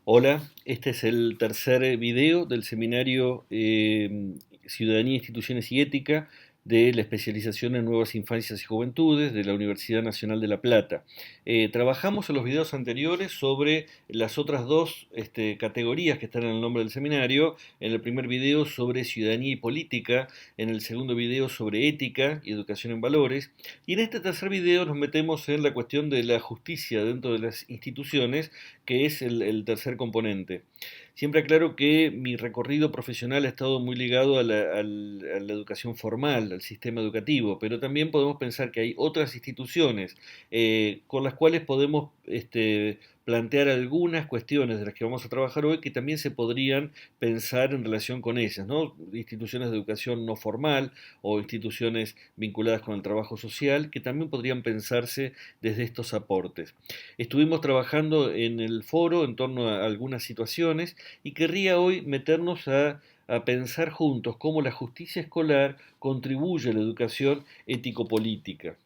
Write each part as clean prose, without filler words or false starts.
Hola, este es el tercer video del seminario Ciudadanía, Instituciones y Ética de la especialización en Nuevas Infancias y Juventudes de la Universidad Nacional de La Plata. Trabajamos en los videos anteriores sobre las otras dos categorías que están en el nombre del seminario. En el primer video sobre ciudadanía y política, en el segundo video sobre ética y educación en valores. Y en este tercer video nos metemos en la cuestión de la justicia dentro de las instituciones, que es el tercer componente. Siempre aclaro que mi recorrido profesional ha estado muy ligado a la educación formal, al sistema educativo, pero también podemos pensar que hay otras instituciones con las cuales podemos plantear algunas cuestiones de las que vamos a trabajar hoy que también se podrían pensar en relación con ellas, ¿no? Instituciones de educación no formal o instituciones vinculadas con el trabajo social que también podrían pensarse desde estos aportes. Estuvimos trabajando en el foro en torno a algunas situaciones y querría hoy meternos a pensar juntos cómo la justicia escolar contribuye a la educación ético-política.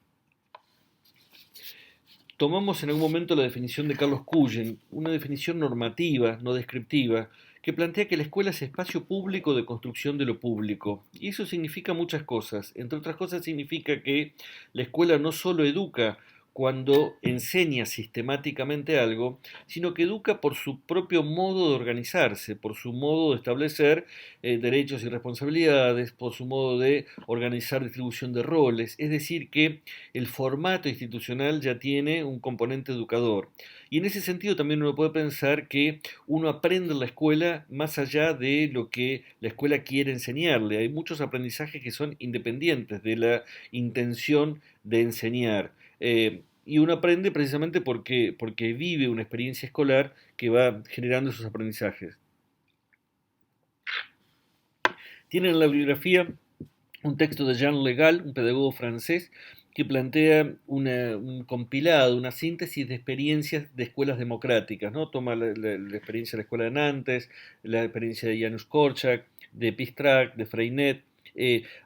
Tomamos en algún momento la definición de Carlos Cullen, una definición normativa, no descriptiva, que plantea que la escuela es espacio público de construcción de lo público. Y eso significa muchas cosas. Entre otras cosas significa que la escuela no solo educa cuando enseña sistemáticamente algo, sino que educa por su propio modo de organizarse, por su modo de establecer derechos y responsabilidades, por su modo de organizar distribución de roles. Es decir, que el formato institucional ya tiene un componente educador. Y en ese sentido también uno puede pensar que uno aprende en la escuela más allá de lo que la escuela quiere enseñarle. Hay muchos aprendizajes que son independientes de la intención de enseñar. Y uno aprende precisamente porque vive una experiencia escolar que va generando esos aprendizajes. Tienen en la bibliografía un texto de Jean Legal, un pedagogo francés, que plantea un compilado, una síntesis de experiencias de escuelas democráticas, ¿no? Toma la experiencia de la escuela de Nantes, la experiencia de Janusz Korczak, de Pistrac, de Freinet,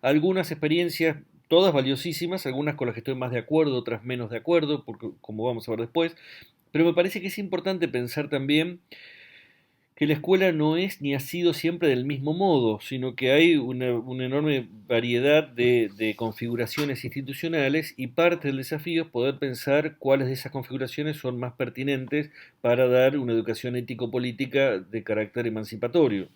algunas experiencias, todas valiosísimas, algunas con las que estoy más de acuerdo, otras menos de acuerdo, porque, como vamos a ver después, pero me parece que es importante pensar también que la escuela no es ni ha sido siempre del mismo modo, sino que hay una enorme variedad de configuraciones institucionales y parte del desafío es poder pensar cuáles de esas configuraciones son más pertinentes para dar una educación ético-política de carácter emancipatorio.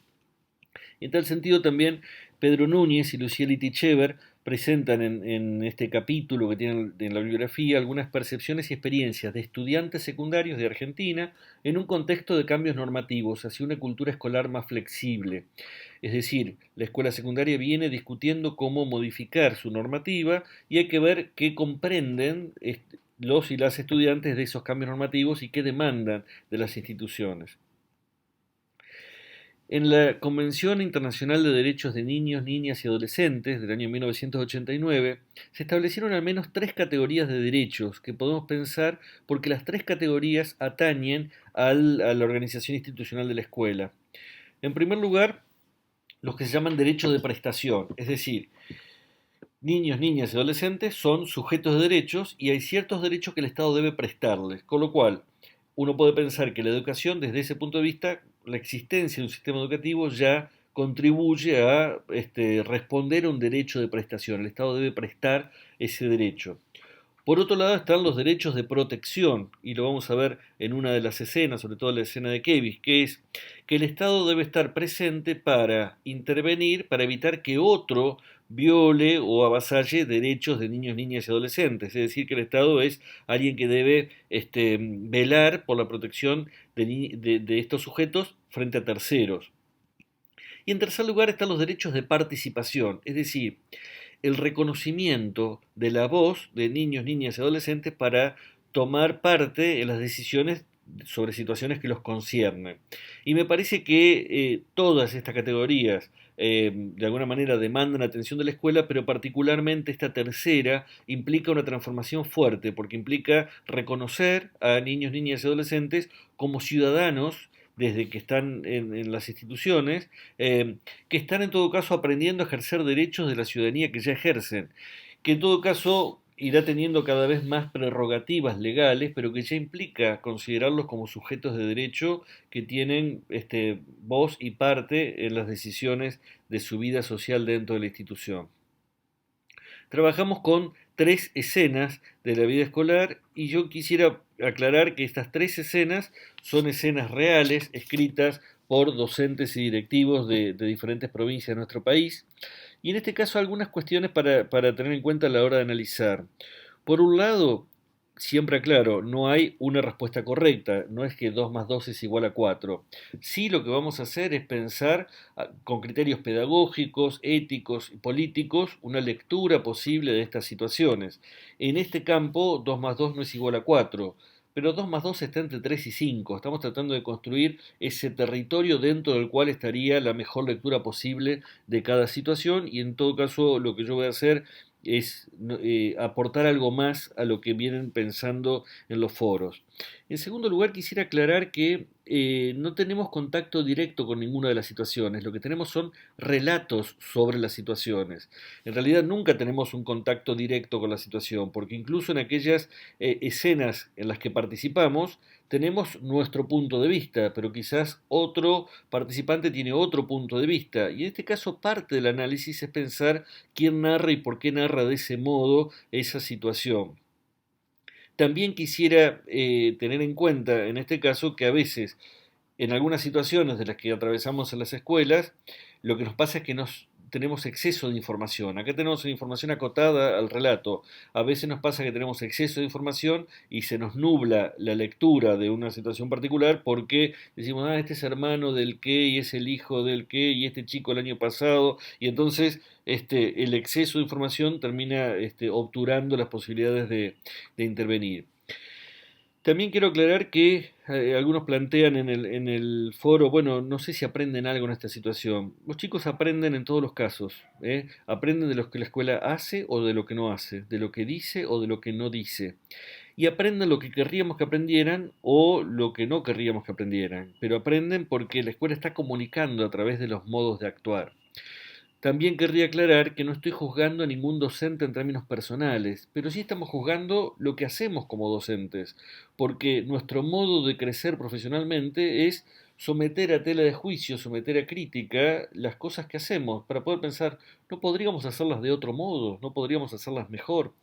En tal sentido también Pedro Núñez y Lucieli Tichever presentan en este capítulo que tienen en la bibliografía algunas percepciones y experiencias de estudiantes secundarios de Argentina en un contexto de cambios normativos hacia una cultura escolar más flexible. Es decir, la escuela secundaria viene discutiendo cómo modificar su normativa y hay que ver qué comprenden los y las estudiantes de esos cambios normativos y qué demandan de las instituciones. En la Convención Internacional de Derechos de Niños, Niñas y Adolescentes del año 1989 se establecieron al menos tres categorías de derechos que podemos pensar porque las tres categorías atañen a la organización institucional de la escuela. En primer lugar, los que se llaman derechos de prestación, es decir, niños, niñas y adolescentes son sujetos de derechos y hay ciertos derechos que el Estado debe prestarles, con lo cual uno puede pensar que la educación, desde ese punto de vista, la existencia de un sistema educativo ya contribuye a responder a un derecho de prestación. El Estado debe prestar ese derecho. Por otro lado están los derechos de protección, y lo vamos a ver en una de las escenas, sobre todo la escena de Kevis, que es que el Estado debe estar presente para intervenir, para evitar que otro viole o avasalle derechos de niños, niñas y adolescentes. Es decir, que el Estado es alguien que debe velar por la protección de estos sujetos frente a terceros. Y en tercer lugar están los derechos de participación, es decir, el reconocimiento de la voz de niños, niñas y adolescentes para tomar parte en las decisiones sobre situaciones que los conciernen. Y me parece que todas estas categorías de alguna manera demandan atención de la escuela, pero particularmente esta tercera implica una transformación fuerte, porque implica reconocer a niños, niñas y adolescentes como ciudadanos desde que están en las instituciones, que están en todo caso aprendiendo a ejercer derechos de la ciudadanía que ya ejercen, que en todo caso irá teniendo cada vez más prerrogativas legales, pero que ya implica considerarlos como sujetos de derecho que tienen voz y parte en las decisiones de su vida social dentro de la institución. Trabajamos con tres escenas de la vida escolar y yo quisiera aclarar que estas tres escenas son escenas reales, escritas por docentes y directivos de diferentes provincias de nuestro país. Y en este caso algunas cuestiones para tener en cuenta a la hora de analizar. Por un lado, siempre aclaro, no hay una respuesta correcta, no es que 2 más 2 es igual a 4. Sí, lo que vamos a hacer es pensar con criterios pedagógicos, éticos y políticos una lectura posible de estas situaciones. En este campo, 2 más 2 no es igual a 4, pero 2 más 2 está entre 3 y 5. Estamos tratando de construir ese territorio dentro del cual estaría la mejor lectura posible de cada situación y en todo caso lo que yo voy a hacer es aportar algo más a lo que vienen pensando en los foros. En segundo lugar, quisiera aclarar que no tenemos contacto directo con ninguna de las situaciones, lo que tenemos son relatos sobre las situaciones. En realidad nunca tenemos un contacto directo con la situación, porque incluso en aquellas escenas en las que participamos, tenemos nuestro punto de vista, pero quizás otro participante tiene otro punto de vista. Y en este caso parte del análisis es pensar quién narra y por qué narra de ese modo esa situación. También quisiera tener en cuenta en este caso que a veces en algunas situaciones de las que atravesamos en las escuelas, lo que nos pasa es que tenemos exceso de información. Acá tenemos una información acotada al relato. A veces nos pasa que tenemos exceso de información y se nos nubla la lectura de una situación particular porque decimos, este es hermano del qué y es el hijo del qué y este chico el año pasado. Y entonces el exceso de información termina obturando las posibilidades de intervenir. También quiero aclarar que algunos plantean en el foro, bueno, no sé si aprenden algo en esta situación. Los chicos aprenden en todos los casos, ¿eh? Aprenden de lo que la escuela hace o de lo que no hace, de lo que dice o de lo que no dice. Y aprenden lo que querríamos que aprendieran o lo que no querríamos que aprendieran. Pero aprenden porque la escuela está comunicando a través de los modos de actuar. También querría aclarar que no estoy juzgando a ningún docente en términos personales, pero sí estamos juzgando lo que hacemos como docentes, porque nuestro modo de crecer profesionalmente es someter a tela de juicio, someter a crítica las cosas que hacemos, para poder pensar, no podríamos hacerlas de otro modo, no podríamos hacerlas mejor,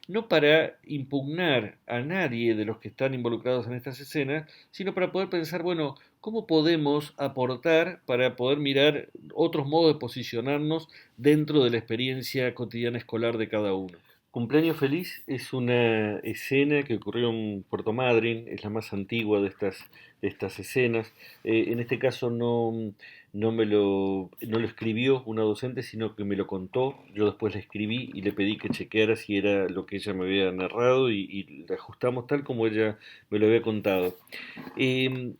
no para impugnar a nadie de los que están involucrados en estas escenas, sino para poder pensar, bueno, ¿cómo podemos aportar para poder mirar otros modos de posicionarnos dentro de la experiencia cotidiana escolar de cada uno? Cumpleaños Feliz es una escena que ocurrió en Puerto Madryn, es la más antigua de estas escenas. En este caso no lo escribió una docente, sino que me lo contó. Yo después le escribí y le pedí que chequeara si era lo que ella me había narrado y le ajustamos tal como ella me lo había contado. Eh,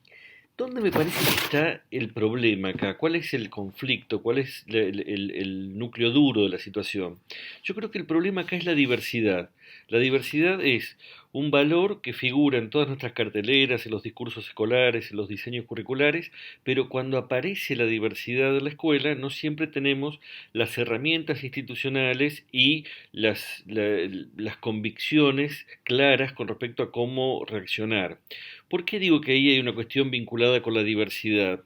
¿Dónde me parece que está el problema acá? ¿Cuál es el conflicto? ¿Cuál es el núcleo duro de la situación? Yo creo que el problema acá es la diversidad. La diversidad es un valor que figura en todas nuestras carteleras, en los discursos escolares, en los diseños curriculares, pero cuando aparece la diversidad de la escuela no siempre tenemos las herramientas institucionales y las convicciones claras con respecto a cómo reaccionar. ¿Por qué digo que ahí hay una cuestión vinculada con la diversidad?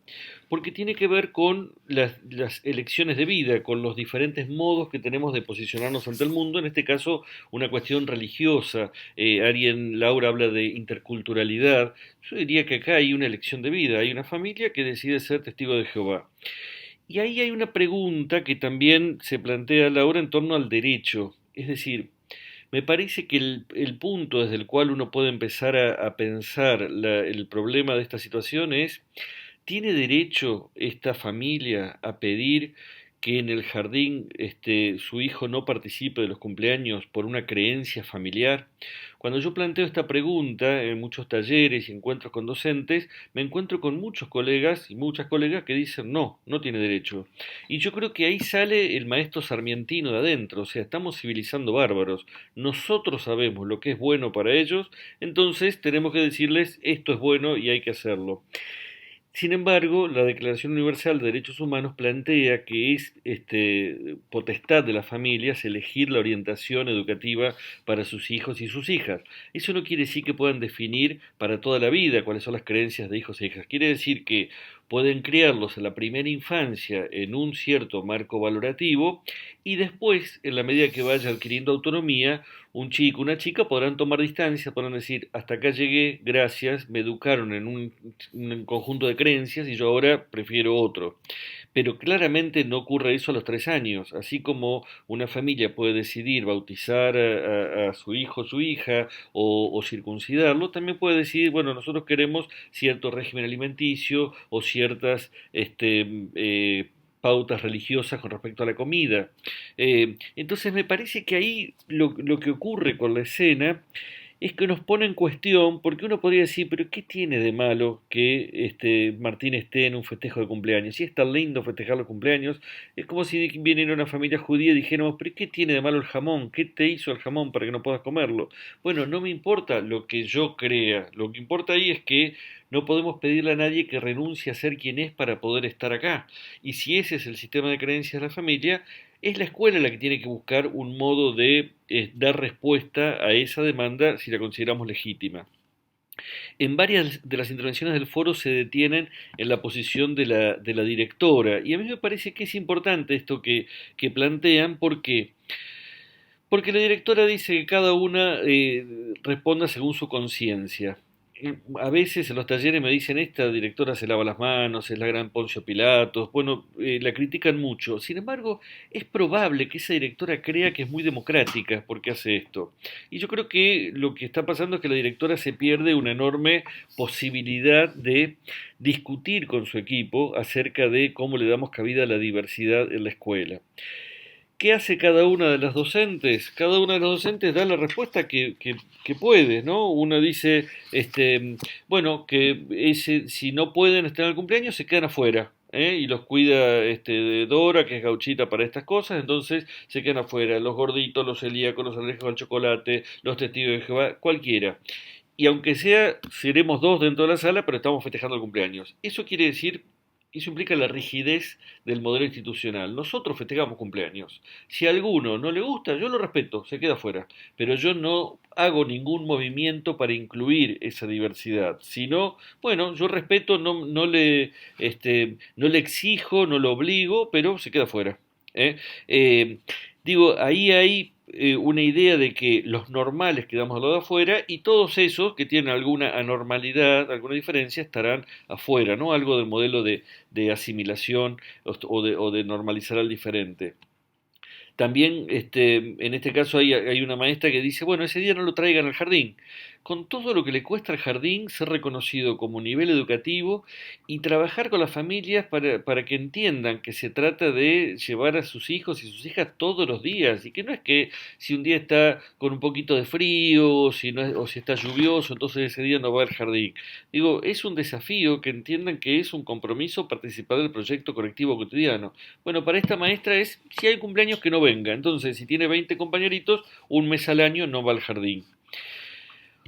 Porque tiene que ver con las elecciones de vida, con los diferentes modos que tenemos de posicionarnos ante el mundo, en este caso una cuestión religiosa. Laura habla de interculturalidad. Yo diría que acá hay una elección de vida, hay una familia que decide ser testigo de Jehová. Y ahí hay una pregunta que también se plantea Laura en torno al derecho, es decir, me parece que el punto desde el cual uno puede empezar a pensar el problema de esta situación es, ¿tiene derecho esta familia a pedir que en el jardín su hijo no participe de los cumpleaños por una creencia familiar? Cuando yo planteo esta pregunta en muchos talleres y encuentros con docentes, me encuentro con muchos colegas y muchas colegas que dicen no, no tiene derecho. Y yo creo que ahí sale el maestro sarmientino de adentro, o sea, estamos civilizando bárbaros. Nosotros sabemos lo que es bueno para ellos, entonces tenemos que decirles esto es bueno y hay que hacerlo. Sin embargo, la Declaración Universal de Derechos Humanos plantea que es potestad de las familias elegir la orientación educativa para sus hijos y sus hijas. Eso no quiere decir que puedan definir para toda la vida cuáles son las creencias de hijos e hijas. Quiere decir que pueden criarlos en la primera infancia en un cierto marco valorativo y después, en la medida que vaya adquiriendo autonomía, un chico, una chica podrán tomar distancia, podrán decir, hasta acá llegué, gracias, me educaron en un conjunto de creencias y yo ahora prefiero otro. Pero claramente no ocurre eso a los 3 años, así como una familia puede decidir bautizar a su hijo o su hija o circuncidarlo, también puede decidir, bueno, nosotros queremos cierto régimen alimenticio o ciertas pautas religiosas con respecto a la comida. Entonces me parece que ahí lo que ocurre con la escena es que nos pone en cuestión, porque uno podría decir, pero ¿qué tiene de malo que Martín esté en un festejo de cumpleaños? Si es tan lindo festejar los cumpleaños, es como si viniera una familia judía y dijéramos, pero ¿qué tiene de malo el jamón? ¿Qué te hizo el jamón para que no puedas comerlo? Bueno, no me importa lo que yo crea, lo que importa ahí es que no podemos pedirle a nadie que renuncie a ser quien es para poder estar acá. Y si ese es el sistema de creencias de la familia, es la escuela la que tiene que buscar un modo de dar respuesta a esa demanda si la consideramos legítima. En varias de las intervenciones del foro se detienen en la posición de la directora y a mí me parece que es importante esto que plantean porque la directora dice que cada una responda según su conciencia. A veces en los talleres me dicen, esta directora se lava las manos, es la gran Poncio Pilatos, bueno, la critican mucho. Sin embargo, es probable que esa directora crea que es muy democrática porque hace esto. Y yo creo que lo que está pasando es que la directora se pierde una enorme posibilidad de discutir con su equipo acerca de cómo le damos cabida a la diversidad en la escuela. ¿Qué hace cada una de las docentes? Cada una de las docentes da la respuesta que puede, ¿no? Una dice, bueno, que si no pueden estar en el cumpleaños, se quedan afuera. Y los cuida Dora, que es gauchita para estas cosas, entonces se quedan afuera. Los gorditos, los celíacos, los alérgicos al chocolate, los testigos de Jehová, cualquiera. Y aunque sea, seremos dos dentro de la sala, pero estamos festejando el cumpleaños. Eso quiere decir, eso implica la rigidez del modelo institucional. Nosotros festejamos cumpleaños. Si a alguno no le gusta, yo lo respeto, se queda fuera. Pero yo no hago ningún movimiento para incluir esa diversidad. Sino, bueno, yo respeto, no le exijo, no lo obligo, pero se queda fuera. ¿eh? Eh, Digo, ahí hay una idea de que los normales quedamos al lado de afuera y todos esos que tienen alguna anormalidad, alguna diferencia, estarán afuera, ¿no? Algo del modelo de asimilación o de normalizar al diferente. También, en este caso hay una maestra que dice, bueno, ese día no lo traigan al jardín. Con todo lo que le cuesta al jardín ser reconocido como nivel educativo y trabajar con las familias para que entiendan que se trata de llevar a sus hijos y sus hijas todos los días y que no es que si un día está con un poquito de frío o si, no es- o si está lluvioso, entonces ese día no va al jardín. Digo, es un desafío que entiendan que es un compromiso participar del proyecto colectivo cotidiano. Bueno, para esta maestra es, si hay cumpleaños que no venga, entonces si tiene 20 compañeritos, un mes al año no va al jardín.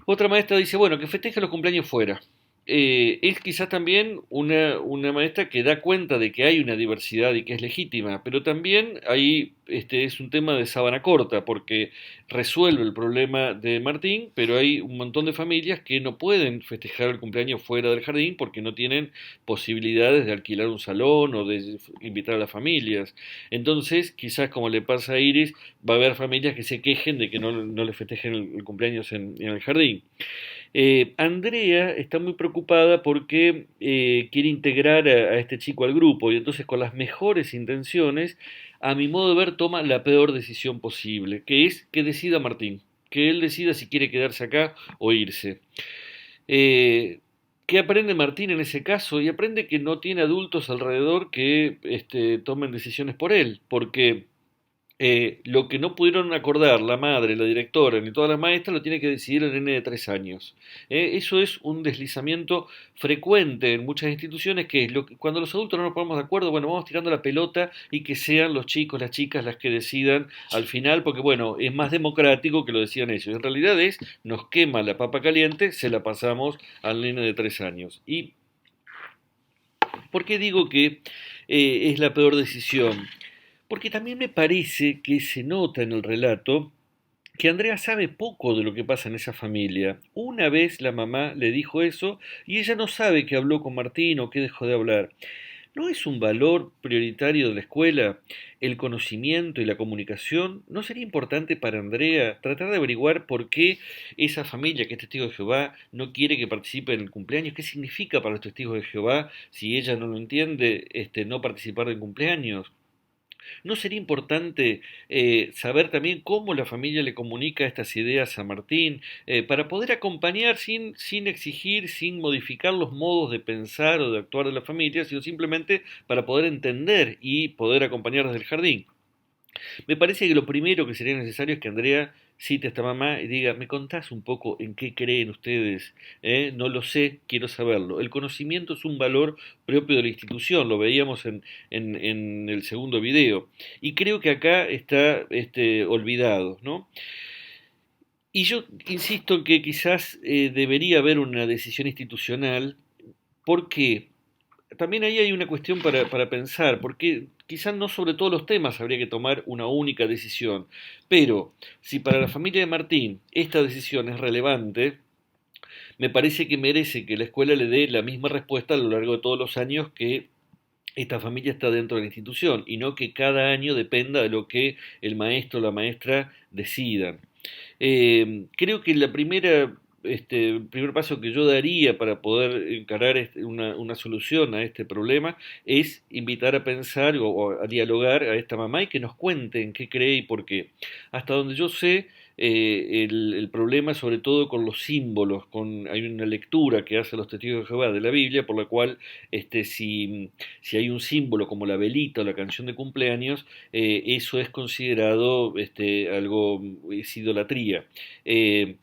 Otra maestra dice, bueno, que festeje los cumpleaños fuera. Es quizás también una maestra que da cuenta de que hay una diversidad y que es legítima, pero también ahí es un tema de sábana corta, porque resuelve el problema de Martín, pero hay un montón de familias que no pueden festejar el cumpleaños fuera del jardín porque no tienen posibilidades de alquilar un salón o de invitar a las familias. Entonces, quizás como le pasa a Iris, va a haber familias que se quejen de que no le festejen el cumpleaños en el jardín. Andrea está muy preocupada porque quiere integrar a este chico al grupo y entonces con las mejores intenciones, a mi modo de ver, toma la peor decisión posible, que es que decida Martín, que él decida si quiere quedarse acá o irse. Eh, ¿Qué aprende Martín en ese caso? Y aprende que no tiene adultos alrededor que tomen decisiones por él, porque lo que no pudieron acordar la madre, la directora ni todas las maestras lo tiene que decidir el nene de 3 años. Eso es un deslizamiento frecuente en muchas instituciones, que es cuando los adultos no nos ponemos de acuerdo, bueno, vamos tirando la pelota y que sean los chicos, las chicas las que decidan al final, porque bueno, es más democrático que lo decían ellos. En realidad nos quema la papa caliente, se la pasamos al nene de 3 años. Y ¿Por qué digo que es la peor decisión? Porque también me parece que se nota en el relato que Andrea sabe poco de lo que pasa en esa familia. Una vez la mamá le dijo eso y ella no sabe que habló con Martín o que dejó de hablar. ¿No es un valor prioritario de la escuela el conocimiento y la comunicación? ¿No sería importante para Andrea tratar de averiguar por qué esa familia que es testigo de Jehová no quiere que participe en el cumpleaños? ¿Qué significa para los testigos de Jehová, si ella no lo entiende, no participar del cumpleaños? ¿No sería importante saber también cómo la familia le comunica estas ideas a Martín para poder acompañar sin exigir, sin modificar los modos de pensar o de actuar de la familia, sino simplemente para poder entender y poder acompañar desde el jardín? Me parece que lo primero que sería necesario es que Andrea cite a esta mamá y diga, ¿me contás un poco en qué creen ustedes? No lo sé, quiero saberlo. El conocimiento es un valor propio de la institución, lo veíamos en el segundo video, y creo que acá está olvidado, ¿no? Y yo insisto en que quizás debería haber una decisión institucional. ¿Por qué? También ahí hay una cuestión para pensar, porque quizás no sobre todos los temas habría que tomar una única decisión, pero si para la familia de Martín esta decisión es relevante, me parece que merece que la escuela le dé la misma respuesta a lo largo de todos los años que esta familia está dentro de la institución y no que cada año dependa de lo que el maestro o la maestra decidan. Creo que el primer paso que yo daría para poder encarar una solución a este problema es invitar a pensar o a dialogar a esta mamá y que nos cuente en qué cree y por qué. Hasta donde yo sé, el problema sobre todo con los símbolos, hay una lectura que hacen los testigos de Jehová de la Biblia por la cual si hay un símbolo como la velita o la canción de cumpleaños, eso es considerado algo, es idolatría. Eh,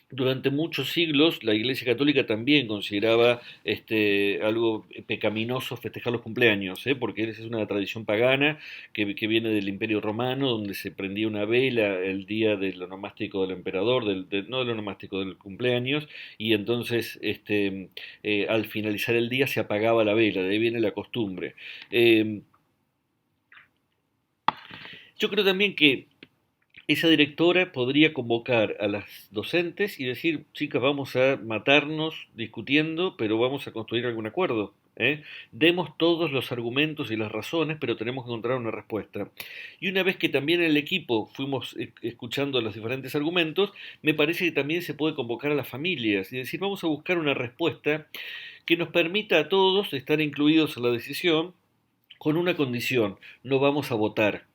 durante muchos siglos la Iglesia Católica también consideraba algo pecaminoso festejar los cumpleaños, porque esa es una tradición pagana que viene del Imperio Romano, donde se prendía una vela el día del onomástico del emperador, no del onomástico, del cumpleaños, y entonces al finalizar el día se apagaba la vela, de ahí viene la costumbre. Eh, yo creo también que esa directora podría convocar a las docentes y decir, chicas, vamos a matarnos discutiendo, pero vamos a construir algún acuerdo. Demos todos los argumentos y las razones, pero tenemos que encontrar una respuesta. Y una vez que también en el equipo fuimos escuchando los diferentes argumentos, me parece que también se puede convocar a las familias y decir, vamos a buscar una respuesta que nos permita a todos estar incluidos en la decisión con una condición, no vamos a votar.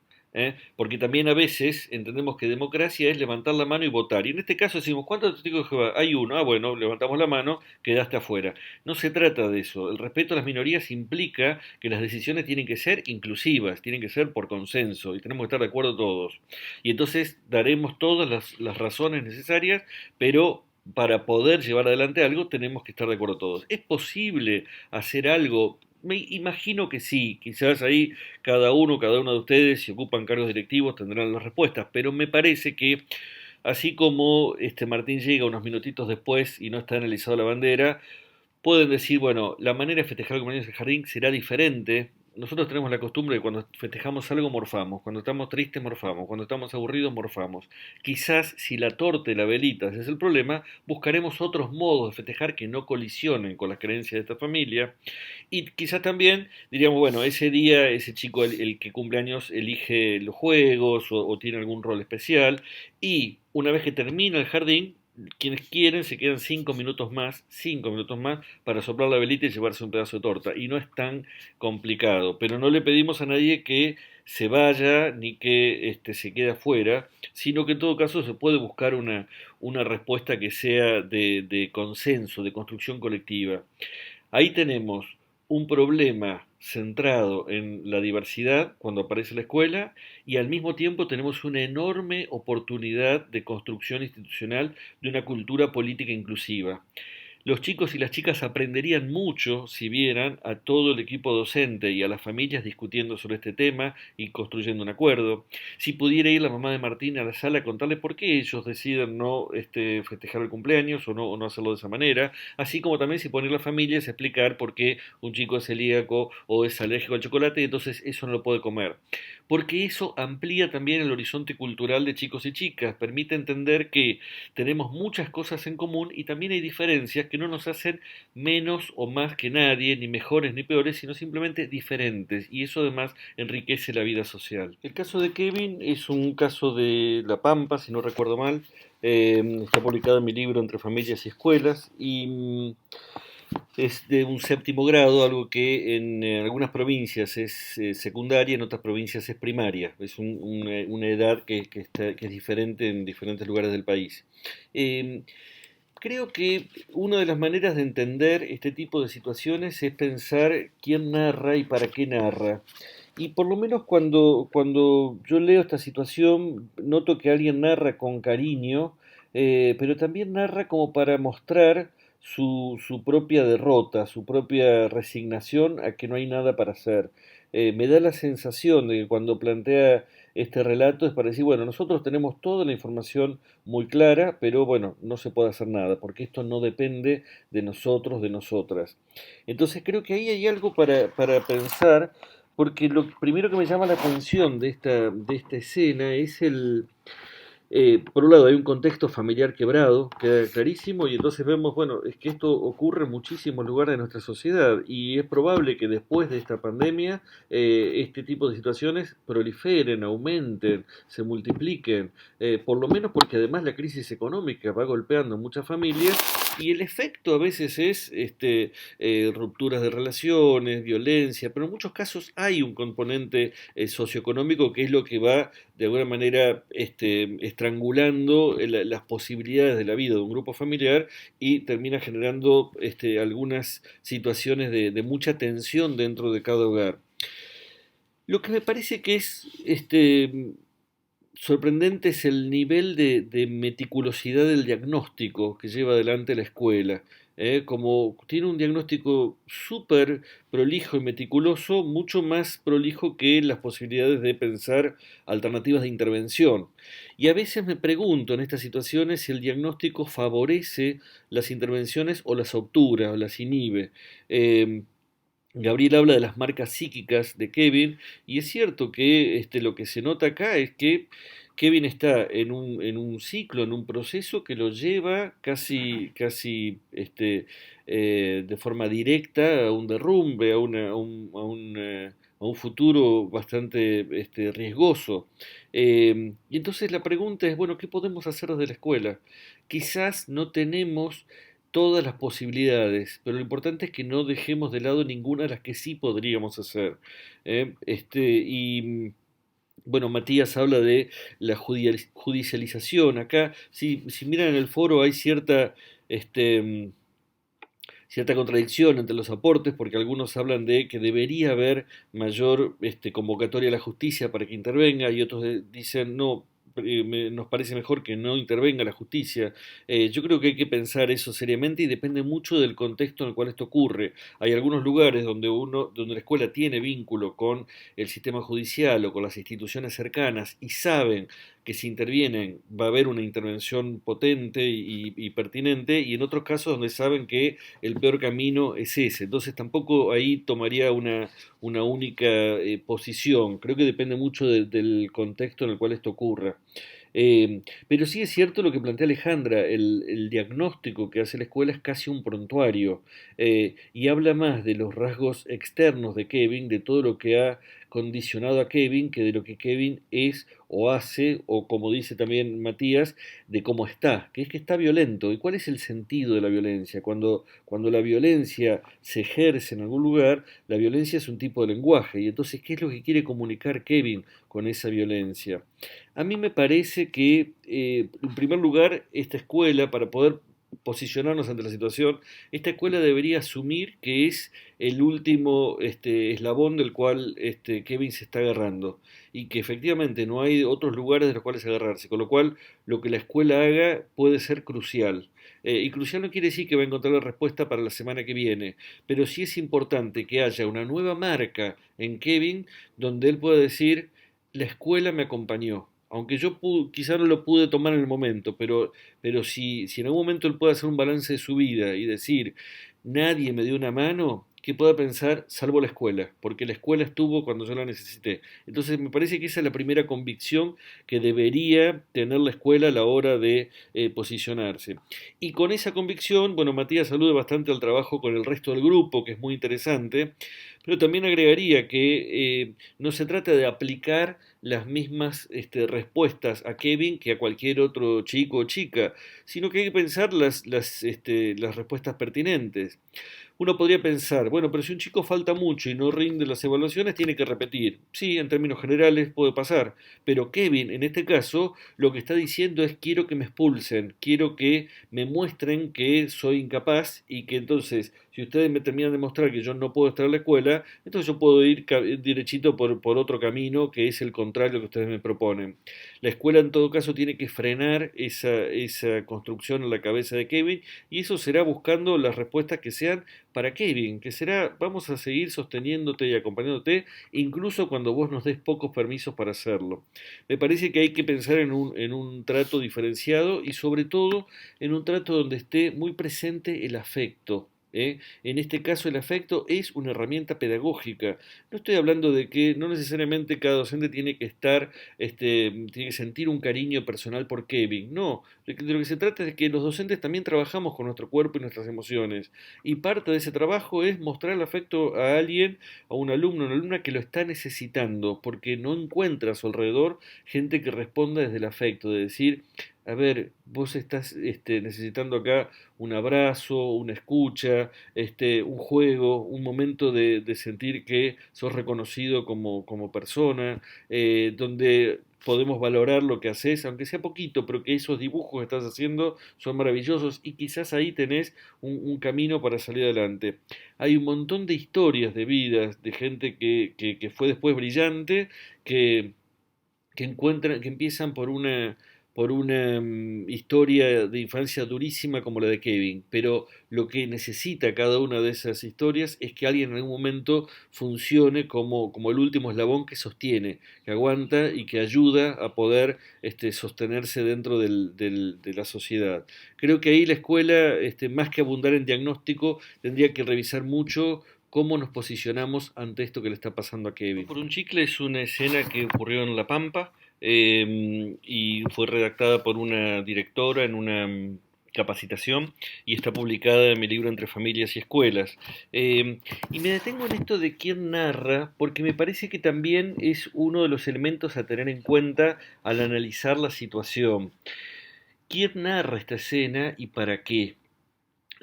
Porque también a veces entendemos que democracia es levantar la mano y votar. Y en este caso decimos, ¿cuántos testigos de Jehová? Hay uno. Ah, bueno, levantamos la mano, quedaste afuera. No se trata de eso. El respeto a las minorías implica que las decisiones tienen que ser inclusivas, tienen que ser por consenso y tenemos que estar de acuerdo todos. Y entonces daremos todas las razones necesarias, pero para poder llevar adelante algo tenemos que estar de acuerdo todos. ¿Es posible hacer algo? Me imagino que sí, quizás ahí cada uno de ustedes, si ocupan cargos directivos, tendrán las respuestas, pero me parece que así como Martín llega unos minutitos después y no está analizado la bandera, pueden decir, bueno, la manera de festejar el cumpleaños del jardín será diferente. Nosotros tenemos la costumbre de cuando festejamos algo morfamos, cuando estamos tristes morfamos, cuando estamos aburridos morfamos. Quizás si la torta y la velita ese es el problema, buscaremos otros modos de festejar que no colisionen con las creencias de esta familia. Y quizás también diríamos, bueno, ese día ese chico, el que cumple años, elige los juegos o tiene algún rol especial. Y una vez que termina el jardín, quienes quieren se quedan 5 minutos más para soplar la velita y llevarse un pedazo de torta. Y no es tan complicado, pero no le pedimos a nadie que se vaya ni que se quede afuera, sino que en todo caso se puede buscar una respuesta que sea de consenso, de construcción colectiva. Ahí tenemos un problema centrado en la diversidad cuando aparece la escuela y al mismo tiempo tenemos una enorme oportunidad de construcción institucional de una cultura política inclusiva. Los chicos y las chicas aprenderían mucho si vieran a todo el equipo docente y a las familias discutiendo sobre este tema y construyendo un acuerdo. Si pudiera ir la mamá de Martín a la sala a contarle por qué ellos deciden no festejar el cumpleaños o no hacerlo de esa manera, así como también si poner las familias a explicar por qué un chico es celíaco o es alérgico al chocolate y entonces eso no lo puede comer. Porque eso amplía también el horizonte cultural de chicos y chicas, permite entender que tenemos muchas cosas en común y también hay diferencias que no nos hacen menos o más que nadie, ni mejores ni peores, sino simplemente diferentes. Y eso además enriquece la vida social. El caso de Kevin es un caso de La Pampa, si no recuerdo mal. Está publicado en mi libro Entre Familias y Escuelas y es de un séptimo grado, algo que en algunas provincias es secundaria, en otras provincias es primaria. Es una edad que es diferente en diferentes lugares del país. Eh, Creo que una de las maneras de entender este tipo de situaciones es pensar quién narra y para qué narra. Y por lo menos cuando yo leo esta situación, noto que alguien narra con cariño, pero también narra como para mostrar su propia derrota, su propia resignación a que no hay nada para hacer. Me da la sensación de que cuando plantea este relato es para decir, bueno, nosotros tenemos toda la información muy clara, pero bueno, no se puede hacer nada, porque esto no depende de nosotros, de nosotras. Entonces creo que ahí hay algo para pensar, porque lo primero que me llama la atención de esta escena es por un lado hay un contexto familiar quebrado, queda clarísimo, y entonces vemos, bueno, es que esto ocurre en muchísimos lugares de nuestra sociedad, y es probable que después de esta pandemia este tipo de situaciones proliferen, aumenten, se multipliquen, por lo menos porque además la crisis económica va golpeando a muchas familias, y el efecto a veces es rupturas de relaciones, violencia, pero en muchos casos hay un componente socioeconómico que es lo que va de alguna manera estrangulando las posibilidades de la vida de un grupo familiar y termina generando algunas situaciones de mucha tensión dentro de cada hogar. Lo que me parece que es sorprendente es el nivel de meticulosidad del diagnóstico que lleva adelante la escuela. Como tiene un diagnóstico súper prolijo y meticuloso, mucho más prolijo que las posibilidades de pensar alternativas de intervención. Y a veces me pregunto en estas situaciones si el diagnóstico favorece las intervenciones o las obtura o las inhibe. Eh, Gabriel habla de las marcas psíquicas de Kevin y es cierto que lo que se nota acá es que Kevin está en un ciclo, en un proceso que lo lleva casi de forma directa a un derrumbe, a un futuro bastante riesgoso. Y entonces la pregunta es, bueno, ¿qué podemos hacer desde la escuela? Quizás no tenemos todas las posibilidades, pero lo importante es que no dejemos de lado ninguna de las que sí podríamos hacer. Bueno, Matías habla de la judicialización. Acá, si miran en el foro, hay cierta contradicción entre los aportes, porque algunos hablan de que debería haber mayor convocatoria a la justicia para que intervenga, y otros dicen no. Nos parece mejor que no intervenga la justicia. Yo creo que hay que pensar eso seriamente y depende mucho del contexto en el cual esto ocurre. Hay algunos lugares donde la escuela tiene vínculo con el sistema judicial o con las instituciones cercanas y saben que si intervienen va a haber una intervención potente y pertinente, y en otros casos donde saben que el peor camino es ese. Entonces tampoco ahí tomaría una única posición. Creo que depende mucho del contexto en el cual esto ocurra. Pero sí es cierto lo que plantea Alejandra, el diagnóstico que hace la escuela es casi un prontuario y habla más de los rasgos externos de Kevin, de todo lo que ha condicionado a Kevin, que de lo que Kevin es o hace, o como dice también Matías, de cómo está, que es que está violento. ¿Y cuál es el sentido de la violencia? Cuando la violencia se ejerce en algún lugar, la violencia es un tipo de lenguaje. Y entonces, ¿qué es lo que quiere comunicar Kevin con esa violencia? A mí me parece que, en primer lugar, esta escuela, para poder posicionarnos ante la situación, esta escuela debería asumir que es el último eslabón del cual Kevin se está agarrando y que efectivamente no hay otros lugares de los cuales agarrarse, con lo cual lo que la escuela haga puede ser crucial. Y crucial no quiere decir que va a encontrar la respuesta para la semana que viene, pero sí es importante que haya una nueva marca en Kevin donde él pueda decir, la escuela me acompañó. Aunque yo quizá no lo pude tomar en el momento, pero si en algún momento él puede hacer un balance de su vida y decir, nadie me dio una mano, que pueda pensar, salvo la escuela, porque la escuela estuvo cuando yo la necesité. Entonces me parece que esa es la primera convicción que debería tener la escuela a la hora de posicionarse. Y con esa convicción, bueno, Matías alude bastante al trabajo con el resto del grupo, que es muy interesante, pero también agregaría que no se trata de aplicar las mismas respuestas a Kevin que a cualquier otro chico o chica, sino que hay que pensar las respuestas pertinentes. Uno podría pensar, bueno, pero si un chico falta mucho y no rinde las evaluaciones, tiene que repetir. Sí, en términos generales puede pasar, pero Kevin, en este caso, lo que está diciendo es quiero que me expulsen, quiero que me muestren que soy incapaz y que entonces, si ustedes me terminan de mostrar que yo no puedo estar en la escuela, entonces yo puedo ir derechito por otro camino que es el contrario a lo que ustedes me proponen. La escuela en todo caso tiene que frenar esa construcción en la cabeza de Kevin y eso será buscando las respuestas que sean para Kevin, que será, vamos a seguir sosteniéndote y acompañándote, incluso cuando vos nos des pocos permisos para hacerlo. Me parece que hay que pensar en un trato diferenciado y sobre todo en un trato donde esté muy presente el afecto. ¿Eh? En este caso el afecto es una herramienta pedagógica. No estoy hablando de que no necesariamente cada docente tiene que estar, tiene que sentir un cariño personal por Kevin. No, de lo que se trata es de que los docentes también trabajamos con nuestro cuerpo y nuestras emociones. Y parte de ese trabajo es mostrar el afecto a alguien, a un alumno, a una alumna que lo está necesitando, porque no encuentra a su alrededor gente que responda desde el afecto, de decir, a ver, vos estás necesitando acá un abrazo, una escucha, un juego, un momento de sentir que sos reconocido como persona, donde podemos valorar lo que haces, aunque sea poquito, pero que esos dibujos que estás haciendo son maravillosos y quizás ahí tenés un camino para salir adelante. Hay un montón de historias de vidas, de gente que fue después brillante, que que empiezan por una historia de infancia durísima como la de Kevin, pero lo que necesita cada una de esas historias es que alguien en algún momento funcione como el último eslabón que sostiene, que aguanta y que ayuda a poder sostenerse dentro de la sociedad. Creo que ahí la escuela, más que abundar en diagnóstico, tendría que revisar mucho cómo nos posicionamos ante esto que le está pasando a Kevin. Por un chicle es una escena que ocurrió en La Pampa y fue redactada por una directora en una capacitación y está publicada en mi libro Entre Familias y Escuelas. Y me detengo en esto de quién narra porque me parece que también es uno de los elementos a tener en cuenta al analizar la situación. ¿Quién narra esta escena y para qué?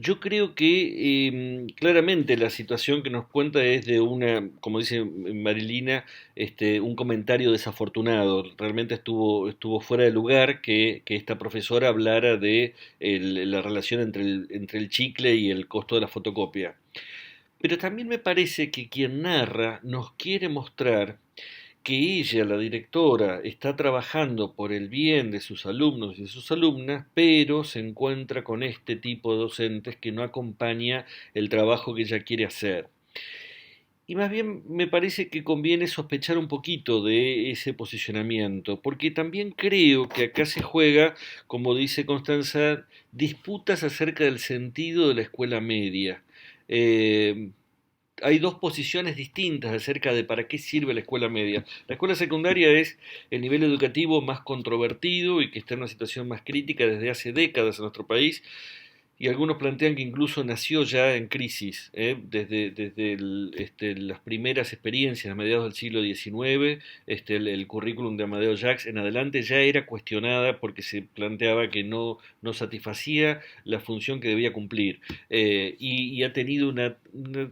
Yo creo que claramente la situación que nos cuenta es de una, como dice Marilina, un comentario desafortunado. Realmente estuvo fuera de lugar que esta profesora hablara de la relación entre el chicle y el costo de la fotocopia. Pero también me parece que quien narra nos quiere mostrar que ella, la directora, está trabajando por el bien de sus alumnos y de sus alumnas, pero se encuentra con este tipo de docentes que no acompaña el trabajo que ella quiere hacer. Y más bien me parece que conviene sospechar un poquito de ese posicionamiento, porque también creo que acá se juega, como dice Constanza, disputas acerca del sentido de la escuela media. Eh, Hay dos posiciones distintas acerca de para qué sirve la escuela media. La escuela secundaria es el nivel educativo más controvertido y que está en una situación más crítica desde hace décadas en nuestro país. Y algunos plantean que incluso nació ya en crisis, desde las primeras experiencias a mediados del siglo XIX, el currículum de Amadeo Jacques en adelante ya era cuestionada porque se planteaba que no satisfacía la función que debía cumplir. Y ha tenido una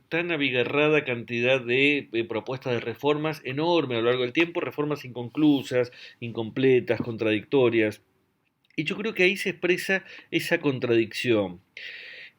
tan abigarrada cantidad de propuestas de reformas enorme a lo largo del tiempo, reformas inconclusas, incompletas, contradictorias. Y yo creo que ahí se expresa esa contradicción.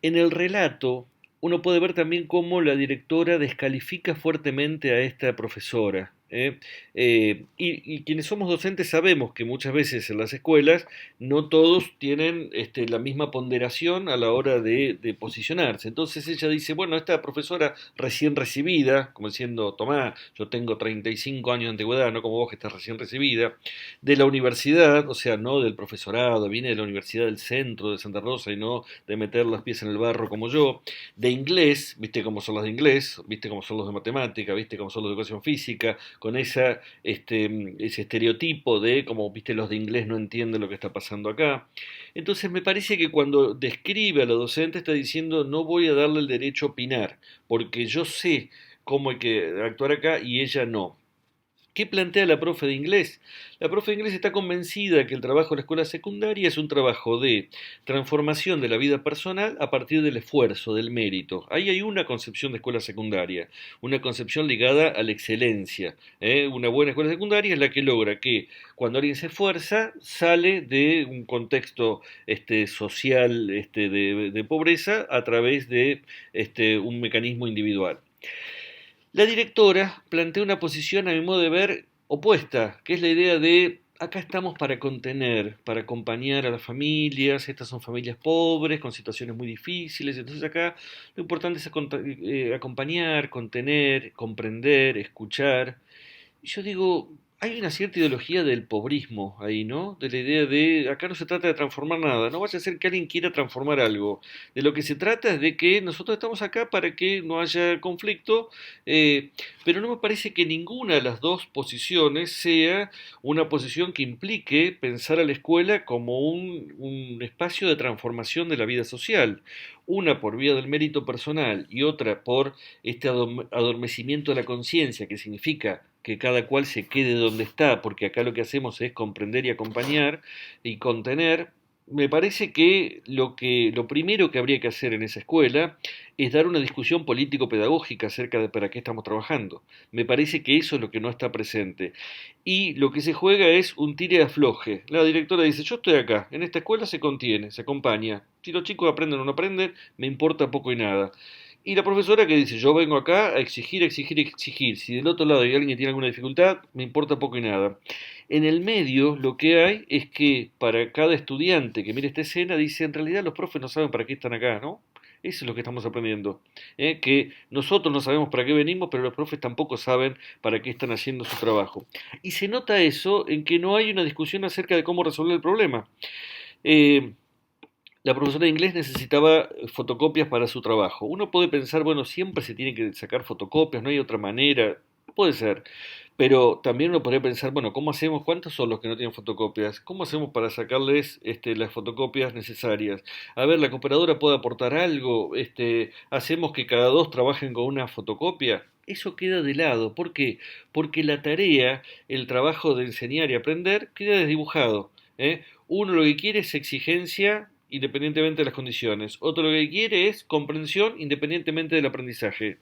En el relato, uno puede ver también cómo la directora descalifica fuertemente a esta profesora. Y quienes somos docentes sabemos que muchas veces en las escuelas no todos tienen la misma ponderación a la hora de posicionarse. Entonces ella dice, bueno, esta profesora recién recibida, como diciendo, tomá, yo tengo 35 años de antigüedad, no como vos que estás recién recibida, de la universidad, o sea, no del profesorado, viene de la Universidad del Centro de Santa Rosa y no de meter los pies en el barro como yo, de inglés, viste cómo son los de inglés, viste cómo son los de matemática, viste cómo son los de educación física, con ese estereotipo de como, viste, los de inglés no entienden lo que está pasando acá. Entonces me parece que cuando describe a la docente está diciendo no voy a darle el derecho a opinar, porque yo sé cómo hay que actuar acá y ella no. ¿Qué plantea la profe de inglés? La profe de inglés está convencida que el trabajo de la escuela secundaria es un trabajo de transformación de la vida personal a partir del esfuerzo, del mérito. Ahí hay una concepción de escuela secundaria, una concepción ligada a la excelencia. Una buena escuela secundaria es la que logra que cuando alguien se esfuerza sale de un contexto social de pobreza a través de un mecanismo individual. La directora plantea una posición, a mi modo de ver, opuesta, que es la idea de acá estamos para contener, para acompañar a las familias, estas son familias pobres, con situaciones muy difíciles, entonces acá lo importante es acompañar, contener, comprender, escuchar. Y yo digo, hay una cierta ideología del pobrismo ahí, ¿no? De la idea de, acá no se trata de transformar nada, no vaya a ser que alguien quiera transformar algo. De lo que se trata es de que nosotros estamos acá para que no haya conflicto, pero no me parece que ninguna de las dos posiciones sea una posición que implique pensar a la escuela como un espacio de transformación de la vida social. Una por vía del mérito personal y otra por este adormecimiento de la conciencia, que significa que cada cual se quede donde está, porque acá lo que hacemos es comprender y acompañar y contener. Me parece que lo primero que habría que hacer en esa escuela es dar una discusión político-pedagógica acerca de para qué estamos trabajando. Me parece que eso es lo que no está presente. Y lo que se juega es un tire y afloje. La directora dice, yo estoy acá, en esta escuela se contiene, se acompaña. Si los chicos aprenden o no aprenden, me importa poco y nada. Y la profesora que dice, yo vengo acá a exigir, exigir, exigir. Si del otro lado hay alguien que tiene alguna dificultad, me importa poco y nada. En el medio lo que hay es que para cada estudiante que mire esta escena dice, en realidad los profes no saben para qué están acá, ¿no? Eso es lo que estamos aprendiendo. Que nosotros no sabemos para qué venimos, pero los profes tampoco saben para qué están haciendo su trabajo. Y se nota eso en que no hay una discusión acerca de cómo resolver el problema. Eh, la profesora de inglés necesitaba fotocopias para su trabajo. Uno puede pensar, bueno, siempre se tiene que sacar fotocopias, no hay otra manera. Puede ser. Pero también uno podría pensar, bueno, ¿cómo hacemos? ¿Cuántos son los que no tienen fotocopias? ¿Cómo hacemos para sacarles las fotocopias necesarias? A ver, la cooperadora puede aportar algo. ¿Hacemos que cada dos trabajen con una fotocopia? Eso queda de lado. ¿Por qué? Porque la tarea, el trabajo de enseñar y aprender, queda desdibujado. Uno lo que quiere es exigencia independientemente de las condiciones. Otro lo que quiere es comprensión independientemente del aprendizaje.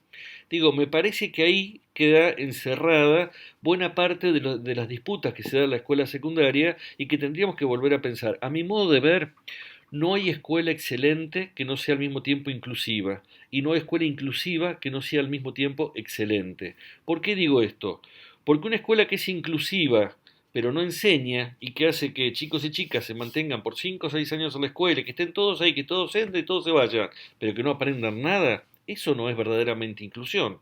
Digo, me parece que ahí queda encerrada buena parte de las disputas que se dan en la escuela secundaria y que tendríamos que volver a pensar. A mi modo de ver, no hay escuela excelente que no sea al mismo tiempo inclusiva, y no hay escuela inclusiva que no sea al mismo tiempo excelente. ¿Por qué digo esto? Porque una escuela que es inclusiva, pero no enseña y que hace que chicos y chicas se mantengan por 5 o 6 años en la escuela, que estén todos ahí, que todos entren y todos se vayan, pero que no aprendan nada, eso no es verdaderamente inclusión.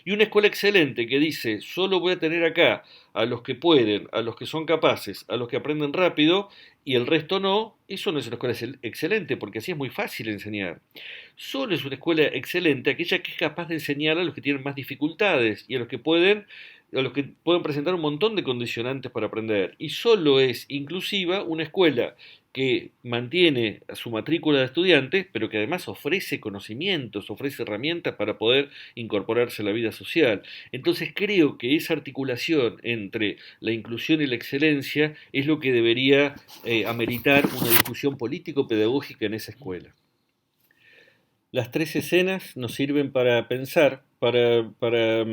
Y una escuela excelente que dice, solo voy a tener acá a los que pueden, a los que son capaces, a los que aprenden rápido y el resto no, eso no es una escuela excelente, porque así es muy fácil enseñar. Solo es una escuela excelente aquella que es capaz de enseñar a los que tienen más dificultades y a los que pueden presentar un montón de condicionantes para aprender. Y solo es inclusiva una escuela que mantiene a su matrícula de estudiantes, pero que además ofrece conocimientos, ofrece herramientas para poder incorporarse a la vida social. Entonces creo que esa articulación entre la inclusión y la excelencia es lo que debería ameritar una discusión político-pedagógica en esa escuela. Las tres escenas nos sirven para pensar, para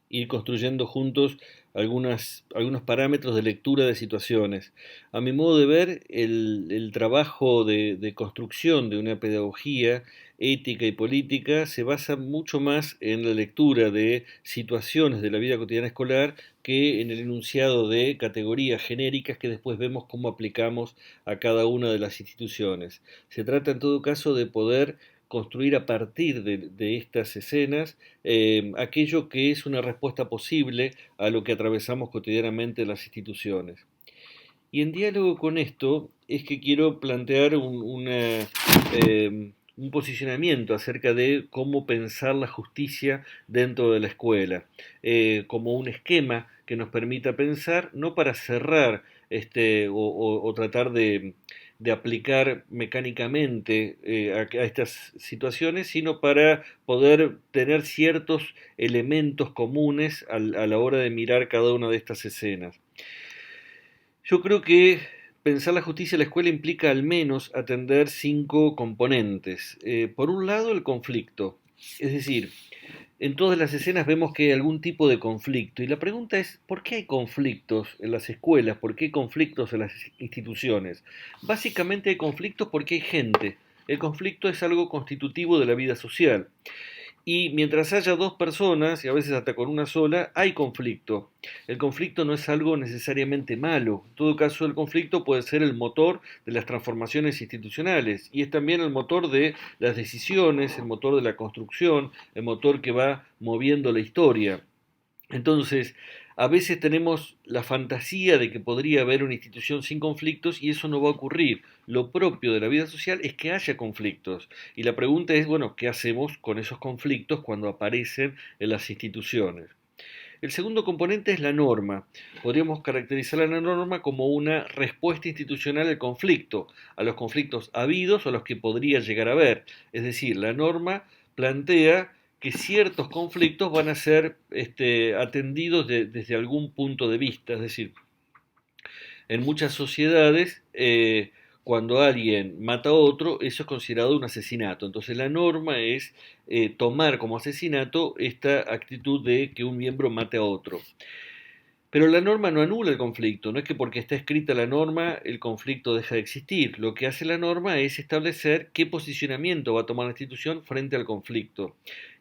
ir construyendo juntos algunos parámetros de lectura de situaciones. A mi modo de ver, el trabajo de construcción de una pedagogía ética y política se basa mucho más en la lectura de situaciones de la vida cotidiana escolar que en el enunciado de categorías genéricas que después vemos cómo aplicamos a cada una de las instituciones. Se trata en todo caso de poder construir a partir de estas escenas aquello que es una respuesta posible a lo que atravesamos cotidianamente en las instituciones. Y en diálogo con esto es que quiero plantear un posicionamiento acerca de cómo pensar la justicia dentro de la escuela, como un esquema que nos permita pensar, no para cerrar o tratar de aplicar mecánicamente a estas situaciones, sino para poder tener ciertos elementos comunes a la hora de mirar cada una de estas escenas. Yo creo que pensar la justicia en la escuela implica al menos atender 5 componentes. Por un lado, el conflicto. Es decir, en todas las escenas vemos que hay algún tipo de conflicto. Y la pregunta es, ¿por qué hay conflictos en las escuelas? ¿Por qué hay conflictos en las instituciones? Básicamente hay conflictos porque hay gente. El conflicto es algo constitutivo de la vida social. Y mientras haya dos personas, y a veces hasta con una sola, hay conflicto. El conflicto no es algo necesariamente malo. En todo caso, el conflicto puede ser el motor de las transformaciones institucionales y es también el motor de las decisiones, el motor de la construcción, el motor que va moviendo la historia. Entonces, a veces tenemos la fantasía de que podría haber una institución sin conflictos y eso no va a ocurrir. Lo propio de la vida social es que haya conflictos. Y la pregunta es, bueno, ¿qué hacemos con esos conflictos cuando aparecen en las instituciones? El segundo componente es la norma. Podríamos caracterizar a la norma como una respuesta institucional al conflicto, a los conflictos habidos o a los que podría llegar a haber. Es decir, la norma plantea que ciertos conflictos van a ser atendidos desde algún punto de vista. Es decir, en muchas sociedades, cuando alguien mata a otro, eso es considerado un asesinato. Entonces la norma es tomar como asesinato esta actitud de que un miembro mate a otro. Pero la norma no anula el conflicto, no es que porque está escrita la norma el conflicto deja de existir. Lo que hace la norma es establecer qué posicionamiento va a tomar la institución frente al conflicto.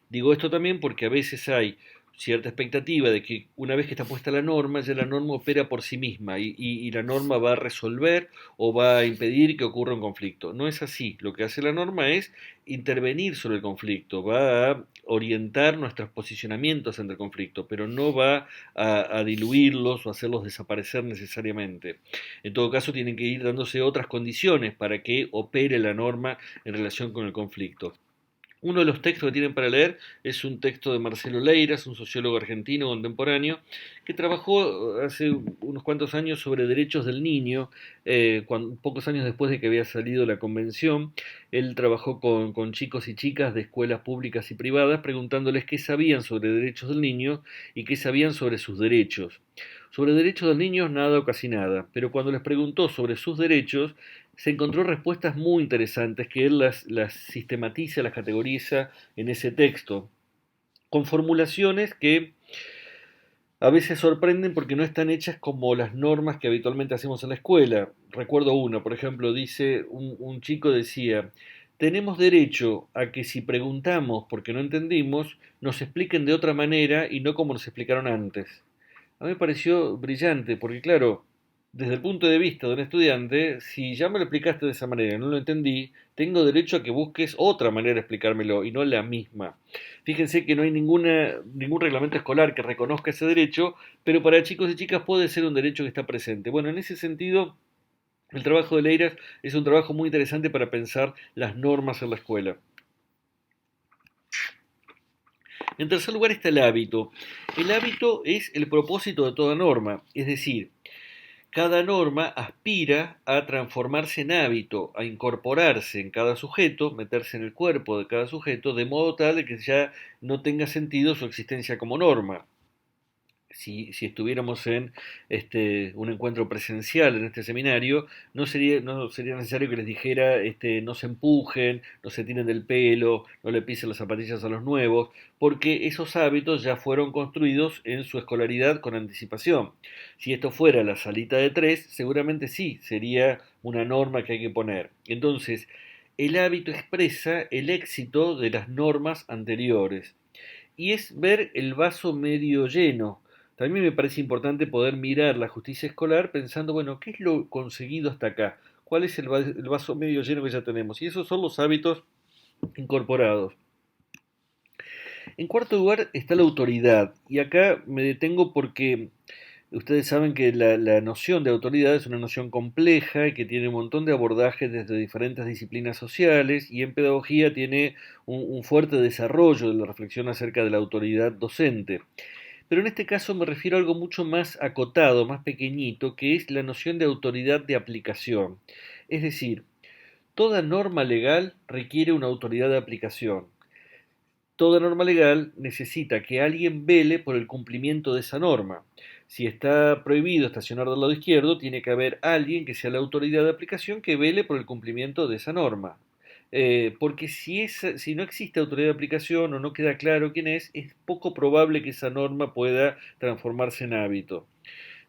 Digo esto también porque a veces hay cierta expectativa de que una vez que está puesta la norma, ya la norma opera por sí misma y la norma va a resolver o va a impedir que ocurra un conflicto. No es así. Lo que hace la norma es intervenir sobre el conflicto, va a orientar nuestros posicionamientos ante el conflicto, pero no va a diluirlos o hacerlos desaparecer necesariamente. En todo caso, tienen que ir dándose otras condiciones para que opere la norma en relación con el conflicto. Uno de los textos que tienen para leer es un texto de Marcelo Leiras, un sociólogo argentino contemporáneo, que trabajó hace unos cuantos años sobre derechos del niño, pocos años después de que había salido la convención. Él trabajó con chicos y chicas de escuelas públicas y privadas, preguntándoles qué sabían sobre derechos del niño y qué sabían sobre sus derechos. Sobre derechos del niño nada o casi nada, pero cuando les preguntó sobre sus derechos, se encontró respuestas muy interesantes que él las sistematiza, las categoriza en ese texto, con formulaciones que a veces sorprenden porque no están hechas como las normas que habitualmente hacemos en la escuela. Recuerdo una, por ejemplo, dice, un chico decía, tenemos derecho a que si preguntamos porque no entendimos, nos expliquen de otra manera y no como nos explicaron antes. A mí me pareció brillante, porque claro, desde el punto de vista de un estudiante, si ya me lo explicaste de esa manera y no lo entendí, tengo derecho a que busques otra manera de explicármelo y no la misma. Fíjense que no hay ningún reglamento escolar que reconozca ese derecho, pero para chicos y chicas puede ser un derecho que está presente. Bueno, en ese sentido, el trabajo de Leiras es un trabajo muy interesante para pensar las normas en la escuela. En tercer lugar está el hábito. El hábito es el propósito de toda norma, es decir, cada norma aspira a transformarse en hábito, a incorporarse en cada sujeto, meterse en el cuerpo de cada sujeto, de modo tal de que ya no tenga sentido su existencia como norma. si estuviéramos en un encuentro presencial en este seminario, no sería necesario que les dijera no se empujen, no se tiren del pelo, no le pisen las zapatillas a los nuevos, porque esos hábitos ya fueron construidos en su escolaridad con anticipación. Si esto fuera la salita de tres, seguramente sí, sería una norma que hay que poner. Entonces, el hábito expresa el éxito de las normas anteriores y es ver el vaso medio lleno. También me parece importante poder mirar la justicia escolar pensando, bueno, ¿qué es lo conseguido hasta acá? ¿Cuál es el vaso medio lleno que ya tenemos? Y esos son los hábitos incorporados. En cuarto lugar está la autoridad. Y acá me detengo porque ustedes saben que la noción de autoridad es una noción compleja y que tiene un montón de abordajes desde diferentes disciplinas sociales y en pedagogía tiene un fuerte desarrollo de la reflexión acerca de la autoridad docente. Pero en este caso me refiero a algo mucho más acotado, más pequeñito, que es la noción de autoridad de aplicación. Es decir, toda norma legal requiere una autoridad de aplicación. Toda norma legal necesita que alguien vele por el cumplimiento de esa norma. Si está prohibido estacionar del lado izquierdo, tiene que haber alguien que sea la autoridad de aplicación que vele por el cumplimiento de esa norma. Porque si no existe autoridad de aplicación o no queda claro quién es poco probable que esa norma pueda transformarse en hábito.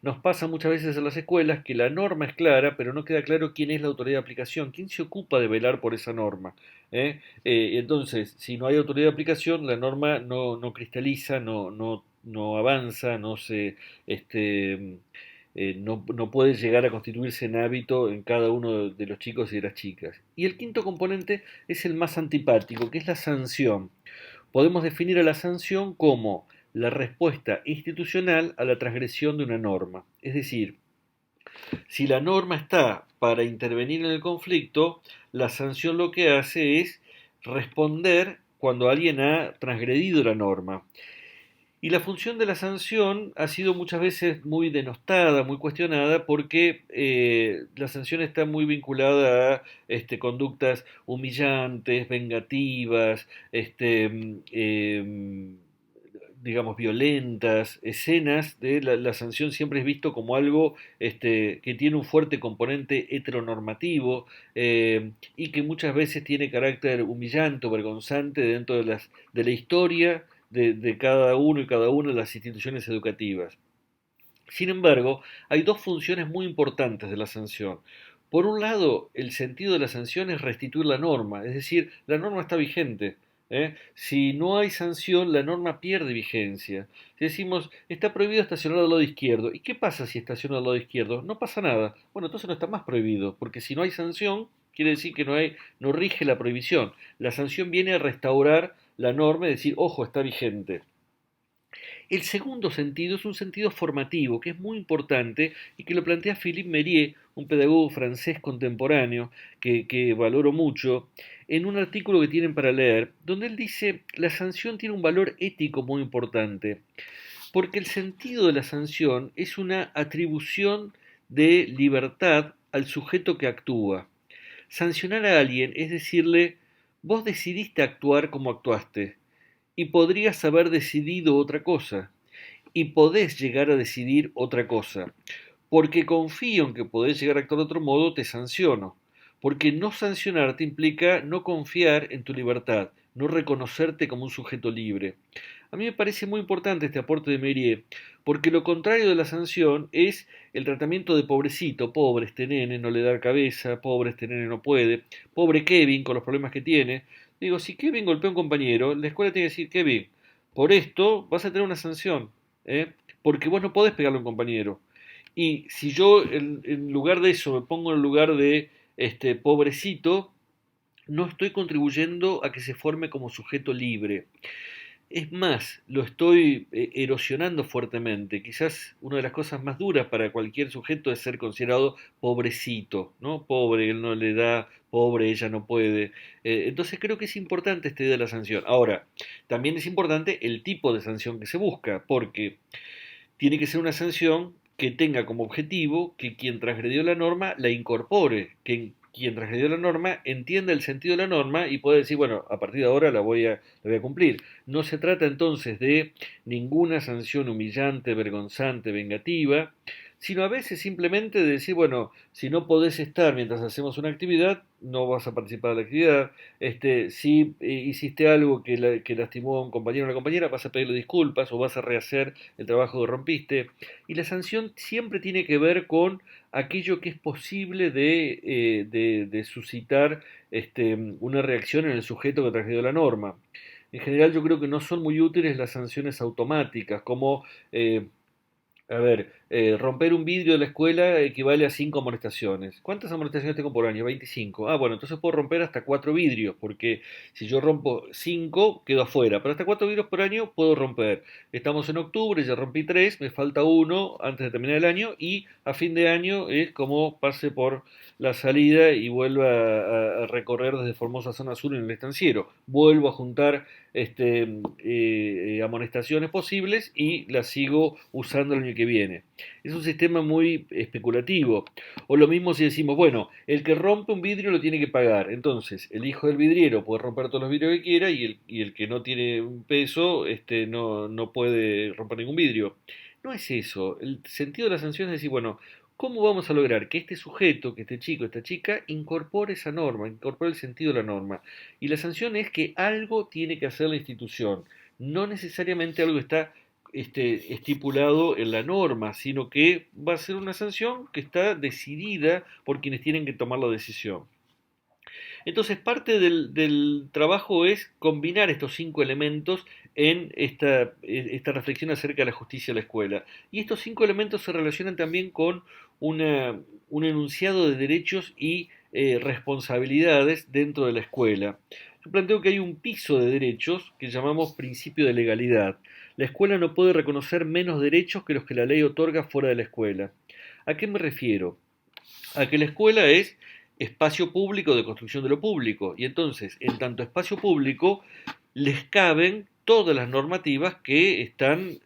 Nos pasa muchas veces en las escuelas que la norma es clara, pero no queda claro quién es la autoridad de aplicación, quién se ocupa de velar por esa norma. Entonces, si no hay autoridad de aplicación, la norma no cristaliza, no avanza, no puede llegar a constituirse en hábito en cada uno de los chicos y de las chicas. Y el quinto componente es el más antipático, que es la sanción. Podemos definir a la sanción como la respuesta institucional a la transgresión de una norma. Es decir, si la norma está para intervenir en el conflicto, la sanción lo que hace es responder cuando alguien ha transgredido la norma. Y la función de la sanción ha sido muchas veces muy denostada, muy cuestionada, porque la sanción está muy vinculada a conductas humillantes, vengativas, digamos, violentas, escenas de la sanción siempre es visto como algo que tiene un fuerte componente heteronormativo y que muchas veces tiene carácter humillante o vergonzante dentro de la historia de cada uno y cada una de las instituciones educativas. Sin embargo, hay dos funciones muy importantes de la sanción. Por un lado, el sentido de la sanción es restituir la norma, es decir, la norma está vigente. Si no hay sanción, la norma pierde vigencia. Si decimos, está prohibido estacionar del lado izquierdo, ¿y qué pasa si estaciona del lado izquierdo? No pasa nada. Bueno, entonces no está más prohibido, porque si no hay sanción, quiere decir que no rige la prohibición. La sanción viene a restaurar la norma y decir, ojo, está vigente. El segundo sentido es un sentido formativo, que es muy importante y que lo plantea Philippe Mérier, un pedagogo francés contemporáneo que valoro mucho, en un artículo que tienen para leer, donde él dice, la sanción tiene un valor ético muy importante, porque el sentido de la sanción es una atribución de libertad al sujeto que actúa. Sancionar a alguien es decirle, vos decidiste actuar como actuaste, y podrías haber decidido otra cosa, y podés llegar a decidir otra cosa. Porque confío en que podés llegar a actuar de otro modo, te sanciono. Porque no sancionarte implica no confiar en tu libertad, no reconocerte como un sujeto libre. A mí me parece muy importante este aporte de Mérier, porque lo contrario de la sanción es el tratamiento de pobrecito, pobre este nene, no le da cabeza, pobre este nene no puede, pobre Kevin con los problemas que tiene. Digo, si Kevin golpea a un compañero, la escuela tiene que decir, Kevin, por esto vas a tener una sanción, porque vos no podés pegarle a un compañero. Y si yo en lugar de eso me pongo en el lugar de este pobrecito, no estoy contribuyendo a que se forme como sujeto libre. Es más, lo estoy erosionando fuertemente. Quizás una de las cosas más duras para cualquier sujeto es ser considerado pobrecito, ¿no? Pobre, él no le da, pobre, ella no puede. Entonces creo que es importante esta idea de la sanción. Ahora, también es importante el tipo de sanción que se busca, porque tiene que ser una sanción que tenga como objetivo que quien transgredió la norma la incorpore, que quien transgredió la norma entienda el sentido de la norma y pueda decir, bueno, a partir de ahora la voy a cumplir. No se trata entonces de ninguna sanción humillante, vergonzante, vengativa, sino a veces simplemente de decir, bueno, si no podés estar mientras hacemos una actividad, no vas a participar de la actividad. Si hiciste algo que lastimó a un compañero o una compañera, vas a pedirle disculpas o vas a rehacer el trabajo que rompiste. Y la sanción siempre tiene que ver con aquello que es posible de suscitar una reacción en el sujeto que transgredió la norma. En general yo creo que no son muy útiles las sanciones automáticas, como romper un vidrio de la escuela equivale a 5 amonestaciones. ¿Cuántas amonestaciones tengo por año? 25. Ah, bueno, entonces puedo romper hasta 4 vidrios, porque si yo rompo 5, quedo afuera. Pero hasta 4 vidrios por año puedo romper. Estamos en octubre, ya rompí 3, me falta uno antes de terminar el año y a fin de año es como pase por la salida y vuelva a recorrer desde Formosa Zona Sur en el estanciero. Vuelvo a juntar amonestaciones posibles y las sigo usando el año que viene. Es un sistema muy especulativo. O lo mismo si decimos, bueno, el que rompe un vidrio lo tiene que pagar. Entonces, el hijo del vidriero puede romper todos los vidrios que quiera y el que no tiene un peso no puede romper ningún vidrio. No es eso. El sentido de la sanción es decir, bueno, ¿cómo vamos a lograr que este sujeto, que este chico, esta chica, incorpore esa norma, incorpore el sentido de la norma? Y la sanción es que algo tiene que hacer la institución, no necesariamente algo está estipulado en la norma, sino que va a ser una sanción que está decidida por quienes tienen que tomar la decisión. Entonces, parte del trabajo es combinar estos 5 elementos en esta reflexión acerca de la justicia de la escuela. Y estos 5 elementos se relacionan también con un enunciado de derechos y responsabilidades dentro de la escuela. Yo planteo que hay un piso de derechos que llamamos principio de legalidad. La escuela no puede reconocer menos derechos que los que la ley otorga fuera de la escuela. ¿A qué me refiero? A que la escuela es espacio público de construcción de lo público. Y entonces, en tanto espacio público, les caben todas las normativas que están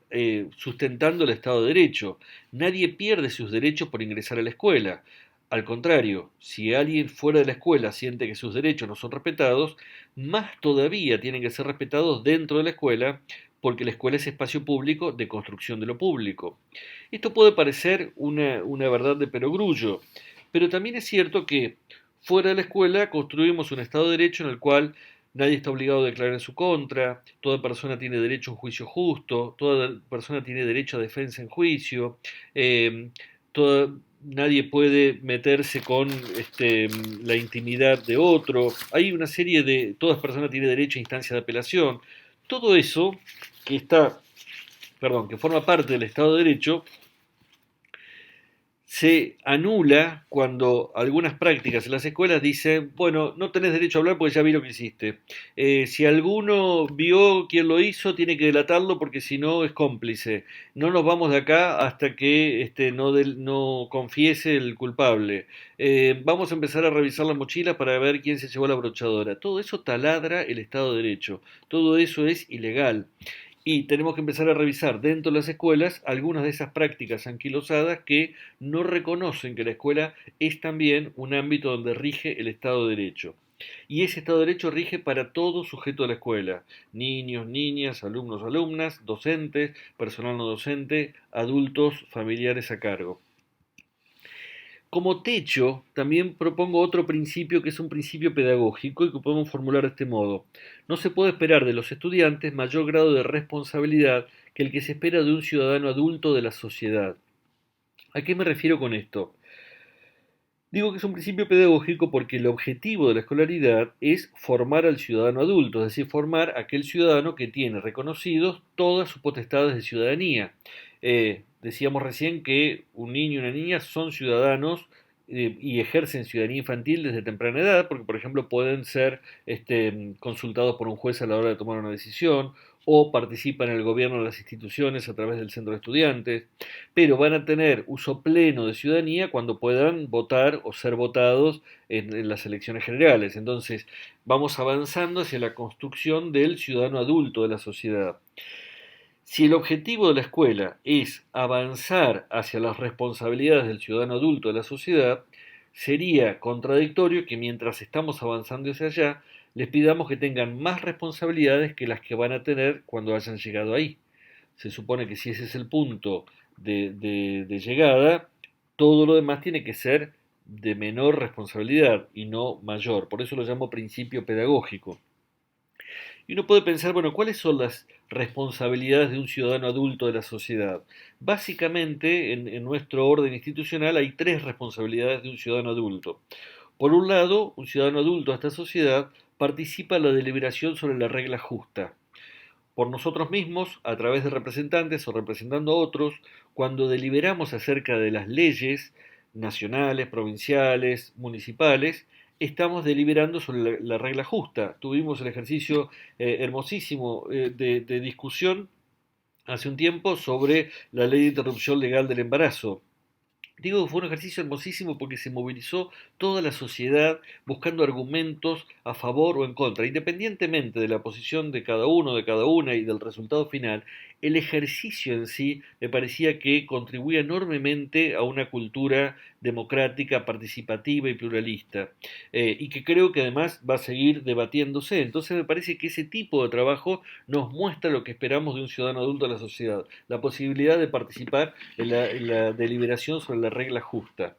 sustentando el Estado de Derecho. Nadie pierde sus derechos por ingresar a la escuela. Al contrario, si alguien fuera de la escuela siente que sus derechos no son respetados, más todavía tienen que ser respetados dentro de la escuela, porque la escuela es espacio público de construcción de lo público. Esto puede parecer una verdad de perogrullo, pero también es cierto que fuera de la escuela construimos un Estado de Derecho en el cual nadie está obligado a declarar en su contra, toda persona tiene derecho a un juicio justo, toda persona tiene derecho a defensa en juicio, eh, nadie puede meterse con la intimidad de otro, hay una serie de, toda persona tiene derecho a instancia de apelación, todo eso que que forma parte del Estado de Derecho, se anula cuando algunas prácticas en las escuelas dicen, bueno, no tenés derecho a hablar porque ya vi lo que hiciste. Si alguno vio quién lo hizo, tiene que delatarlo porque si no es cómplice. No nos vamos de acá hasta que no confiese el culpable. Vamos a empezar a revisar las mochilas para ver quién se llevó la brochadora. Todo eso taladra el Estado de Derecho. Todo eso es ilegal. Y tenemos que empezar a revisar dentro de las escuelas algunas de esas prácticas anquilosadas que no reconocen que la escuela es también un ámbito donde rige el Estado de Derecho. Y ese Estado de Derecho rige para todo sujeto de la escuela, niños, niñas, alumnos, alumnas, docentes, personal no docente, adultos, familiares a cargo. Como techo, también propongo otro principio que es un principio pedagógico y que podemos formular de este modo. No se puede esperar de los estudiantes mayor grado de responsabilidad que el que se espera de un ciudadano adulto de la sociedad. ¿A qué me refiero con esto? Digo que es un principio pedagógico porque el objetivo de la escolaridad es formar al ciudadano adulto, es decir, formar a aquel ciudadano que tiene reconocidos todas sus potestades de ciudadanía. Decíamos recién que un niño y una niña son ciudadanos y ejercen ciudadanía infantil desde temprana edad, porque por ejemplo pueden ser consultados por un juez a la hora de tomar una decisión, o participan en el gobierno de las instituciones a través del centro de estudiantes, pero van a tener uso pleno de ciudadanía cuando puedan votar o ser votados en las elecciones generales. Entonces, vamos avanzando hacia la construcción del ciudadano adulto de la sociedad. Si el objetivo de la escuela es avanzar hacia las responsabilidades del ciudadano adulto de la sociedad, Sería contradictorio que mientras estamos avanzando hacia allá, les pidamos que tengan más responsabilidades que las que van a tener cuando hayan llegado ahí. Se supone que si ese es el punto de llegada, todo lo demás tiene que ser de menor responsabilidad y no mayor. Por eso lo llamo principio pedagógico. Y uno puede pensar, bueno, ¿cuáles son las responsabilidades de un ciudadano adulto de la sociedad? Básicamente, en nuestro orden institucional hay tres responsabilidades de un ciudadano adulto. Por un lado, un ciudadano adulto de esta sociedad participa en la deliberación sobre la regla justa. Por nosotros mismos, a través de representantes o representando a otros, cuando deliberamos acerca de las leyes nacionales, provinciales, municipales, estamos deliberando sobre la regla justa. Tuvimos el ejercicio hermosísimo de discusión hace un tiempo sobre la ley de interrupción legal del embarazo. Digo que fue un ejercicio hermosísimo porque se movilizó toda la sociedad buscando argumentos a favor o en contra, independientemente de la posición de cada uno, de cada una y del resultado final. El ejercicio en sí me parecía que contribuía enormemente a una cultura democrática, participativa y pluralista, y que creo que además va a seguir debatiéndose. Entonces me parece que ese tipo de trabajo nos muestra lo que esperamos de un ciudadano adulto de la sociedad, la posibilidad de participar en la deliberación sobre la regla justa.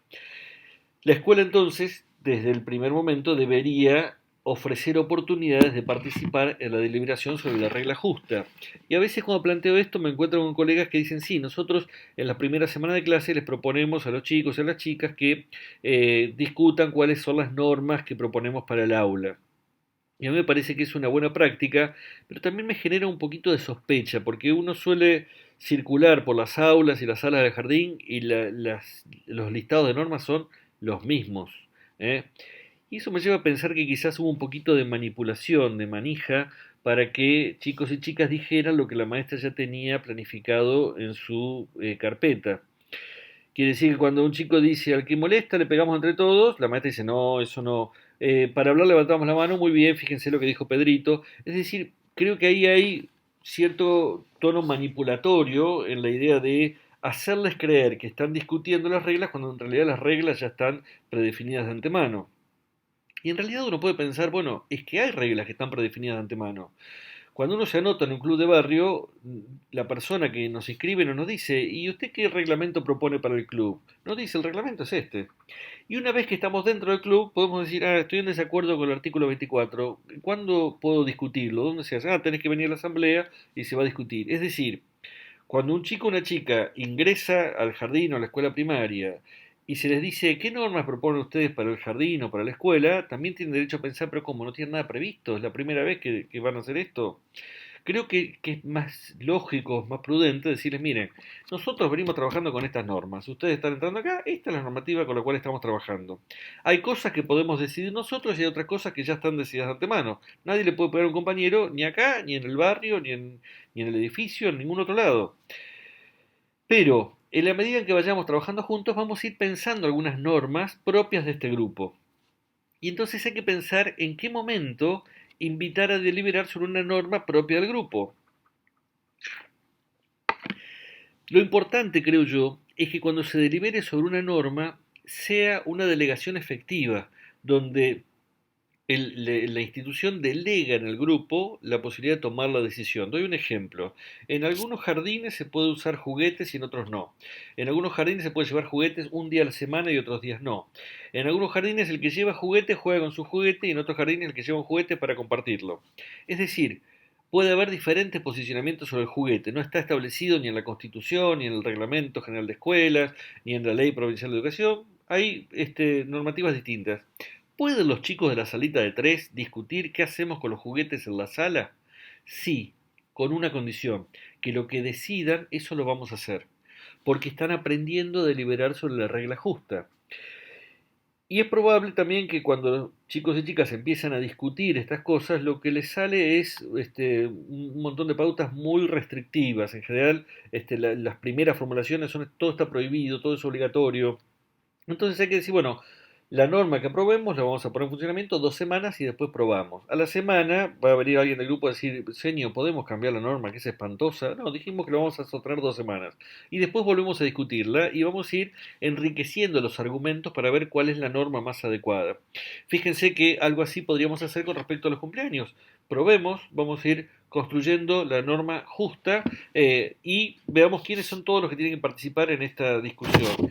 La escuela entonces, desde el primer momento, debería ofrecer oportunidades de participar en la deliberación sobre la regla justa. Y a veces cuando planteo esto me encuentro con colegas que dicen, sí, nosotros en la primera semana de clase les proponemos a los chicos y a las chicas que discutan cuáles son las normas que proponemos para el aula. Y a mí me parece que es una buena práctica, pero también me genera un poquito de sospecha, porque uno suele circular por las aulas y las salas del jardín y los listados de normas son los mismos. ¿eh? Y eso me lleva a pensar que quizás hubo un poquito de manipulación, de manija, para que chicos y chicas dijeran lo que la maestra ya tenía planificado en su carpeta. Quiere decir que cuando un chico dice al que molesta le pegamos entre todos, la maestra dice no, eso no. Para hablar levantamos la mano, muy bien, fíjense lo que dijo Pedrito. Es decir, creo que ahí hay cierto tono manipulatorio en la idea de hacerles creer que están discutiendo las reglas cuando en realidad las reglas ya están predefinidas de antemano. Y en realidad uno puede pensar, bueno, es que hay reglas que están predefinidas de antemano. Cuando uno se anota en un club de barrio, la persona que nos inscribe no nos dice, ¿y usted qué reglamento propone para el club? Nos dice, el reglamento es este. Y una vez que estamos dentro del club, podemos decir, estoy en desacuerdo con el artículo 24. ¿Cuándo puedo discutirlo? ¿Dónde se hace? Tenés que venir a la asamblea y se va a discutir. Es decir, cuando un chico o una chica ingresa al jardín o a la escuela primaria y se les dice qué normas proponen ustedes para el jardín o para la escuela, también tienen derecho a pensar, pero como no tienen nada previsto, es la primera vez que van a hacer esto. Creo que es más lógico, más prudente decirles, miren, nosotros venimos trabajando con estas normas, ustedes están entrando acá, esta es la normativa con la cual estamos trabajando. Hay cosas que podemos decidir nosotros y hay otras cosas que ya están decididas de antemano. Nadie le puede pegar a un compañero ni acá, ni en el barrio, ni en el edificio, en ningún otro lado. Pero en la medida en que vayamos trabajando juntos, vamos a ir pensando algunas normas propias de este grupo. Y entonces hay que pensar en qué momento invitar a deliberar sobre una norma propia del grupo. Lo importante, creo yo, es que cuando se delibere sobre una norma sea una delegación efectiva, donde la institución delega en el grupo la posibilidad de tomar la decisión. Doy un ejemplo. En algunos jardines se puede usar juguetes y en otros no. En algunos jardines se puede llevar juguetes un día a la semana y otros días no. En algunos jardines el que lleva juguete juega con su juguete y en otros jardines el que lleva un juguete para compartirlo. Es decir, puede haber diferentes posicionamientos sobre el juguete. No está establecido ni en la Constitución, ni en el Reglamento General de Escuelas, ni en la Ley Provincial de Educación. Hay normativas distintas. ¿Pueden los chicos de la salita de tres discutir qué hacemos con los juguetes en la sala? Sí, con una condición, que lo que decidan, eso lo vamos a hacer, porque están aprendiendo a deliberar sobre la regla justa. Y es probable también que cuando chicos y chicas empiezan a discutir estas cosas, lo que les sale es un montón de pautas muy restrictivas. En general, las primeras formulaciones son todo está prohibido, todo es obligatorio. Entonces hay que decir, bueno, La norma que aprobemos la vamos a poner en funcionamiento 2 semanas y después probamos. A la semana va a venir alguien del grupo a decir, señor, ¿podemos cambiar la norma que es espantosa? No, dijimos que lo vamos a sostener 2 semanas. Y después volvemos a discutirla y vamos a ir enriqueciendo los argumentos para ver cuál es la norma más adecuada. Fíjense que algo así podríamos hacer con respecto a los cumpleaños. Probemos, vamos a ir construyendo la norma justa y veamos quiénes son todos los que tienen que participar en esta discusión.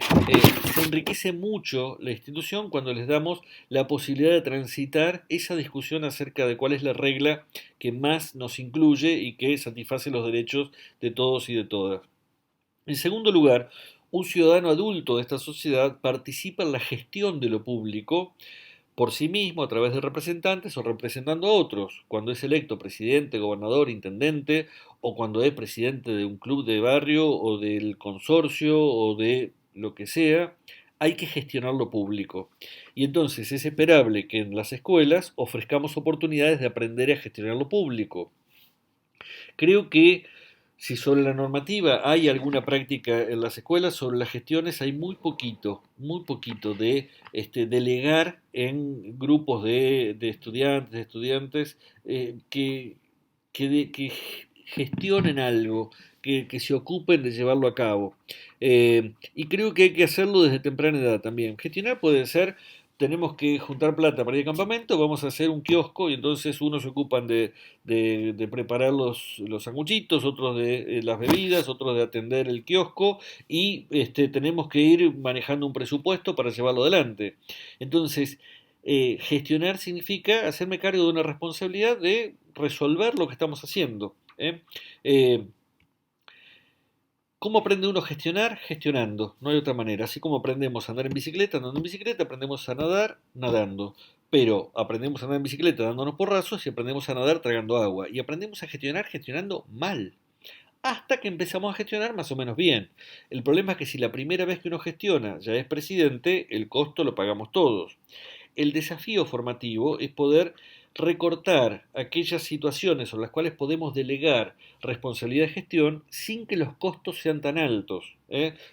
Se enriquece mucho la institución cuando les damos la posibilidad de transitar esa discusión acerca de cuál es la regla que más nos incluye y que satisface los derechos de todos y de todas. En segundo lugar, un ciudadano adulto de esta sociedad participa en la gestión de lo público por sí mismo a través de representantes o representando a otros, cuando es electo presidente, gobernador, intendente, o cuando es presidente de un club de barrio o del consorcio o de lo que sea, hay que gestionar lo público. Y entonces es esperable que en las escuelas ofrezcamos oportunidades de aprender a gestionar lo público. Creo que si sobre la normativa hay alguna práctica en las escuelas, sobre las gestiones hay muy poquito de delegar en grupos de estudiantes que gestionen algo, que se ocupen de llevarlo a cabo. Y creo que hay que hacerlo desde temprana edad también. Gestionar puede ser, tenemos que juntar plata para ir al campamento, vamos a hacer un kiosco y entonces unos se ocupan de preparar los sanguchitos, otros de las bebidas, otros de atender el kiosco y tenemos que ir manejando un presupuesto para llevarlo adelante. Entonces, gestionar significa hacerme cargo de una responsabilidad de resolver lo que estamos haciendo. Eh, ¿Cómo aprende uno a gestionar? Gestionando, no hay otra manera. Así como aprendemos a andar en bicicleta, andando en bicicleta, aprendemos a nadar, nadando. Pero aprendemos a andar en bicicleta dándonos porrazos y aprendemos a nadar tragando agua. Y aprendemos a gestionar gestionando mal. Hasta que empezamos a gestionar más o menos bien. El problema es que si la primera vez que uno gestiona ya es presidente, el costo lo pagamos todos. El desafío formativo es poder recortar aquellas situaciones sobre las cuales podemos delegar responsabilidad de gestión sin que los costos sean tan altos.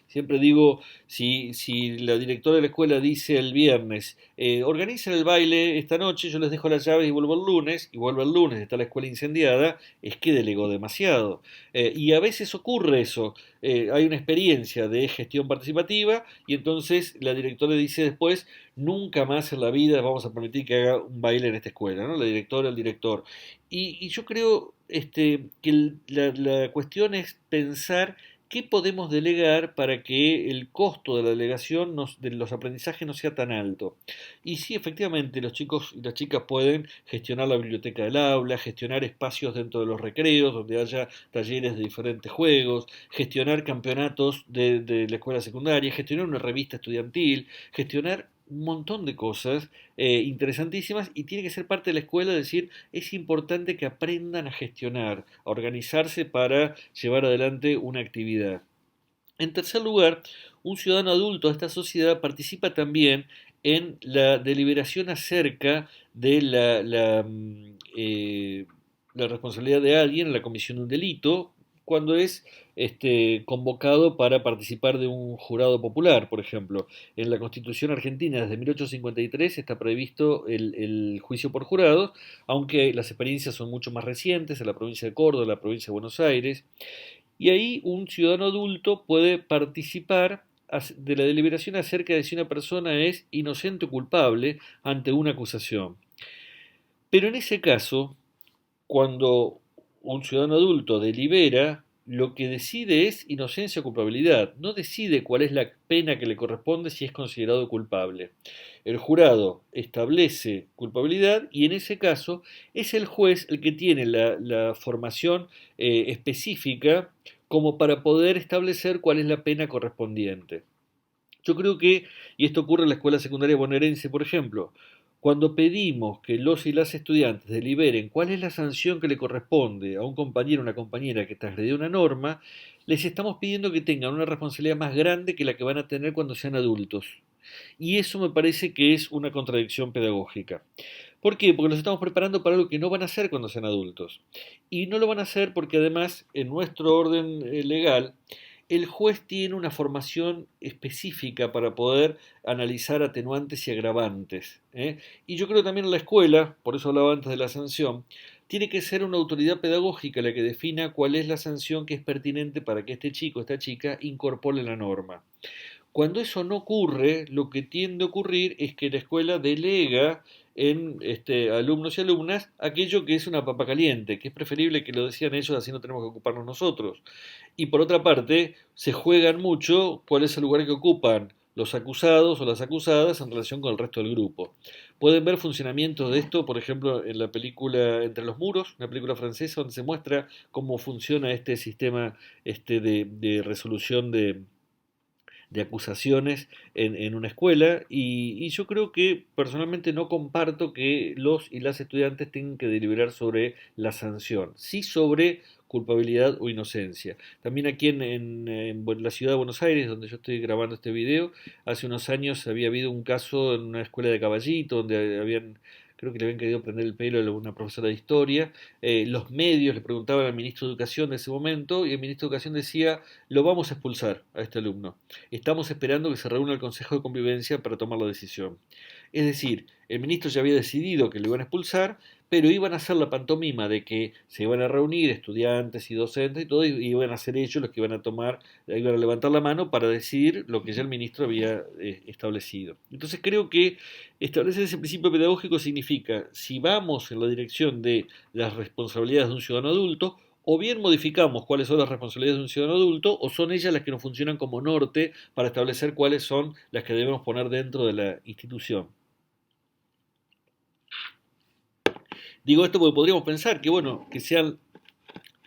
Siempre digo, si la directora de la escuela dice el viernes, organicen el baile esta noche, yo les dejo las llaves y vuelvo el lunes, y vuelvo el lunes, está la escuela incendiada, es que delegó demasiado. Y a veces ocurre eso, hay una experiencia de gestión participativa y entonces la directora dice después, nunca más en la vida vamos a permitir que haga un baile en esta escuela, ¿no? La directora, el director. Y yo creo que la cuestión es pensar qué podemos delegar para que el costo de la delegación de los aprendizajes no sea tan alto. Y sí, efectivamente, los chicos y las chicas pueden gestionar la biblioteca del aula, gestionar espacios dentro de los recreos donde haya talleres de diferentes juegos, gestionar campeonatos de la escuela secundaria, gestionar una revista estudiantil, gestionar un montón de cosas interesantísimas y tiene que ser parte de la escuela, decir, es importante que aprendan a gestionar, a organizarse para llevar adelante una actividad. En tercer lugar, un ciudadano adulto de esta sociedad participa también en la deliberación acerca de la responsabilidad de alguien en la comisión de un delito cuando es convocado para participar de un jurado popular, por ejemplo. En la Constitución argentina desde 1853 está previsto el juicio por jurados, aunque las experiencias son mucho más recientes en la provincia de Córdoba, en la provincia de Buenos Aires. Y ahí un ciudadano adulto puede participar de la deliberación acerca de si una persona es inocente o culpable ante una acusación. Pero en ese caso, cuando un ciudadano adulto delibera, lo que decide es inocencia o culpabilidad, no decide cuál es la pena que le corresponde si es considerado culpable. El jurado establece culpabilidad y en ese caso es el juez el que tiene la formación específica como para poder establecer cuál es la pena correspondiente. Yo creo que, y esto ocurre en la escuela secundaria bonaerense, por ejemplo, cuando pedimos que los y las estudiantes deliberen cuál es la sanción que le corresponde a un compañero o una compañera que transgredió una norma, les estamos pidiendo que tengan una responsabilidad más grande que la que van a tener cuando sean adultos. Y eso me parece que es una contradicción pedagógica. ¿Por qué? Porque los estamos preparando para algo que no van a hacer cuando sean adultos. Y no lo van a hacer porque además en nuestro orden legal el juez tiene una formación específica para poder analizar atenuantes y agravantes, ¿eh? Y yo creo también en la escuela, por eso hablaba antes de la sanción, tiene que ser una autoridad pedagógica la que defina cuál es la sanción que es pertinente para que este chico, esta chica, incorpore la norma. Cuando eso no ocurre, lo que tiende a ocurrir es que la escuela delega en alumnos y alumnas aquello que es una papa caliente, que es preferible que lo decían ellos, así no tenemos que ocuparnos nosotros. Y por otra parte, se juegan mucho cuál es el lugar que ocupan los acusados o las acusadas en relación con el resto del grupo. Pueden ver funcionamientos de esto, por ejemplo, en la película Entre los Muros, una película francesa donde se muestra cómo funciona este sistema de resolución de acusaciones en una escuela y yo creo que personalmente no comparto que los y las estudiantes tengan que deliberar sobre la sanción, sí sobre culpabilidad o inocencia. También aquí en la ciudad de Buenos Aires, donde yo estoy grabando este video, hace unos años había habido un caso en una escuela de Caballito, donde habían, creo que le habían querido prender el pelo a una profesora de historia. Los medios le preguntaban al ministro de Educación de ese momento y el ministro de Educación decía, lo vamos a expulsar a este alumno. Estamos esperando que se reúna el Consejo de Convivencia para tomar la decisión. Es decir, el ministro ya había decidido que lo iban a expulsar, pero iban a hacer la pantomima de que se iban a reunir estudiantes y docentes y todo, y iban a ser ellos los que iban a tomar, iban a levantar la mano para decidir lo que ya el ministro había establecido. Entonces creo que establecer ese principio pedagógico significa, si vamos en la dirección de las responsabilidades de un ciudadano adulto, o bien modificamos cuáles son las responsabilidades de un ciudadano adulto, o son ellas las que nos funcionan como norte para establecer cuáles son las que debemos poner dentro de la institución. Digo esto porque podríamos pensar que, bueno, que sean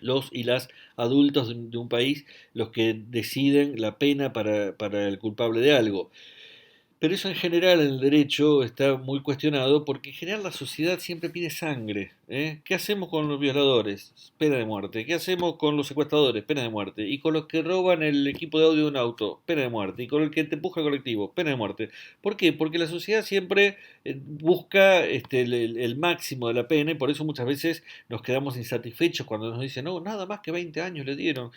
los y las adultos de un país los que deciden la pena para el culpable de algo. Pero eso en general en el derecho está muy cuestionado porque en general la sociedad siempre pide sangre, ¿eh? ¿Qué hacemos con los violadores? Pena de muerte. ¿Qué hacemos con los secuestradores? Pena de muerte. Y con los que roban el equipo de audio de un auto, pena de muerte. Y con el que te empuja el colectivo, pena de muerte. ¿Por qué? Porque la sociedad siempre busca el máximo de la pena y por eso muchas veces nos quedamos insatisfechos cuando nos dicen, no, nada más que 20 años le dieron.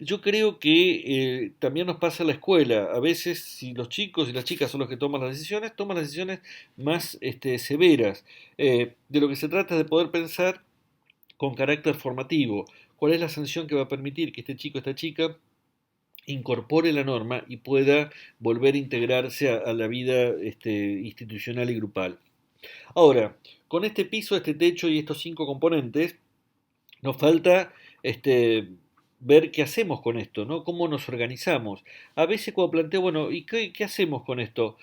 Yo creo que también nos pasa en la escuela. A veces, si los chicos y las chicas son los que toman las decisiones más severas. De lo que se trata es de poder pensar con carácter formativo. ¿Cuál es la sanción que va a permitir que este chico, esta chica, incorpore la norma y pueda volver a integrarse a la vida institucional y grupal? Ahora, con este piso, este techo y estos cinco componentes, nos falta este, ver qué hacemos con esto, ¿no? Cómo nos organizamos. A veces cuando planteo, bueno, ¿y qué hacemos con esto?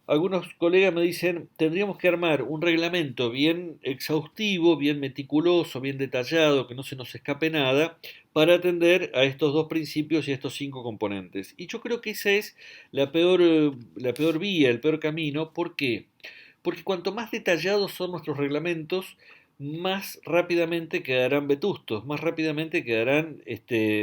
Algunos colegas me dicen, tendríamos que armar un reglamento bien exhaustivo, bien meticuloso, bien detallado, que no se nos escape nada, para atender a estos dos principios y a estos cinco componentes. Y yo creo que esa es la peor vía, el peor camino. ¿Por qué? Porque cuanto más detallados son nuestros reglamentos, más rápidamente quedarán vetustos, más rápidamente quedarán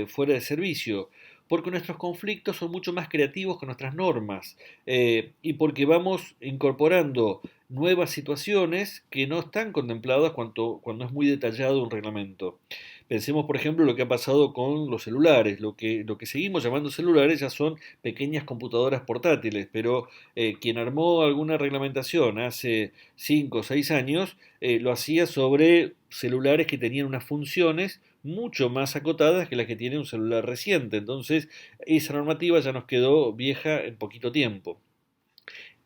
fuera de servicio, porque nuestros conflictos son mucho más creativos que nuestras normas, y porque vamos incorporando nuevas situaciones que no están contempladas cuando es muy detallado un reglamento. Pensemos, por ejemplo, lo que ha pasado con los celulares. Lo que seguimos llamando celulares ya son pequeñas computadoras portátiles, pero quien armó alguna reglamentación hace 5 o 6 años lo hacía sobre celulares que tenían unas funciones mucho más acotadas que las que tiene un celular reciente. Entonces, esa normativa ya nos quedó vieja en poquito tiempo.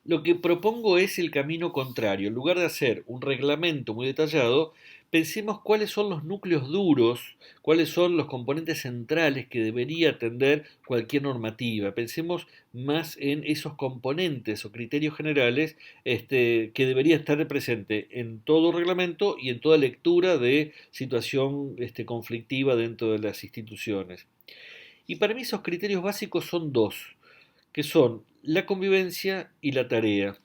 Lo que propongo es el camino contrario. En lugar de hacer un reglamento muy detallado, pensemos cuáles son los núcleos duros, cuáles son los componentes centrales que debería atender cualquier normativa. Pensemos más en esos componentes o criterios generales que debería estar presente en todo reglamento y en toda lectura de situación conflictiva dentro de las instituciones. Y para mí esos criterios básicos son dos, que son la convivencia y la tarea.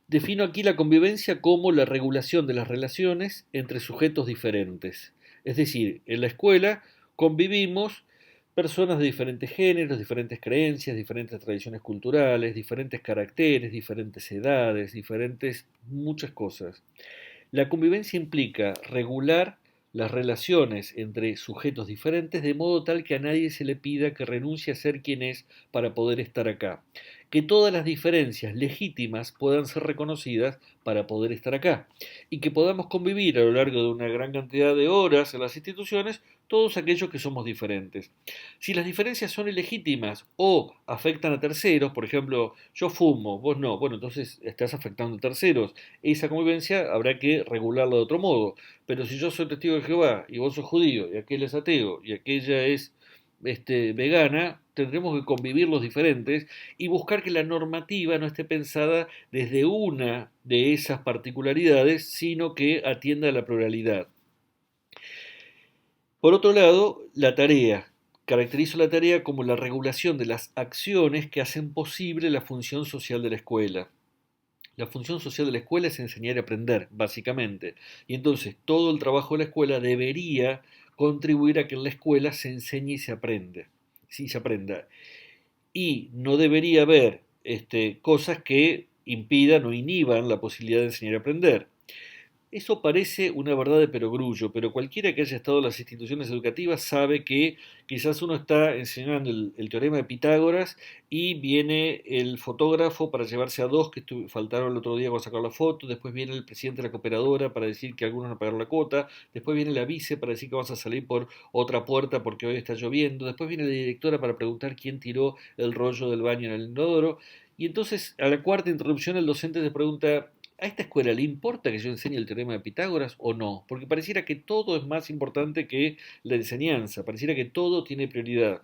Defino aquí la convivencia como la regulación de las relaciones entre sujetos diferentes. Es decir, en la escuela convivimos personas de diferentes géneros, diferentes creencias, diferentes tradiciones culturales, diferentes caracteres, diferentes edades, diferentes muchas cosas. La convivencia implica regular las relaciones entre sujetos diferentes de modo tal que a nadie se le pida que renuncie a ser quien es para poder estar acá. Que todas las diferencias legítimas puedan ser reconocidas para poder estar acá. Y que podamos convivir a lo largo de una gran cantidad de horas en las instituciones todos aquellos que somos diferentes. Si las diferencias son ilegítimas o afectan a terceros, por ejemplo, yo fumo, vos no, bueno, entonces estás afectando a terceros. Esa convivencia habrá que regularla de otro modo. Pero si yo soy testigo de Jehová y vos sos judío y aquel es ateo y aquella es vegana, tendremos que convivir los diferentes y buscar que la normativa no esté pensada desde una de esas particularidades, sino que atienda a la pluralidad. Por otro lado, la tarea. Caracterizo la tarea como la regulación de las acciones que hacen posible la función social de la escuela. La función social de la escuela es enseñar y aprender, básicamente. Y entonces todo el trabajo de la escuela debería contribuir a que en la escuela se enseñe y se aprende. Sí, se aprenda. Y no debería haber cosas que impidan o inhiban la posibilidad de enseñar y aprender. Eso parece una verdad de perogrullo, pero cualquiera que haya estado en las instituciones educativas sabe que quizás uno está enseñando el teorema de Pitágoras y viene el fotógrafo para llevarse a dos que faltaron el otro día para sacar la foto, después viene el presidente de la cooperadora para decir que algunos no pagaron la cuota, después viene la vice para decir que vamos a salir por otra puerta porque hoy está lloviendo, después viene la directora para preguntar quién tiró el rollo del baño en el inodoro, y entonces a la cuarta interrupción el docente te pregunta: ¿a esta escuela le importa que yo enseñe el teorema de Pitágoras o no? Porque pareciera que todo es más importante que la enseñanza, pareciera que todo tiene prioridad.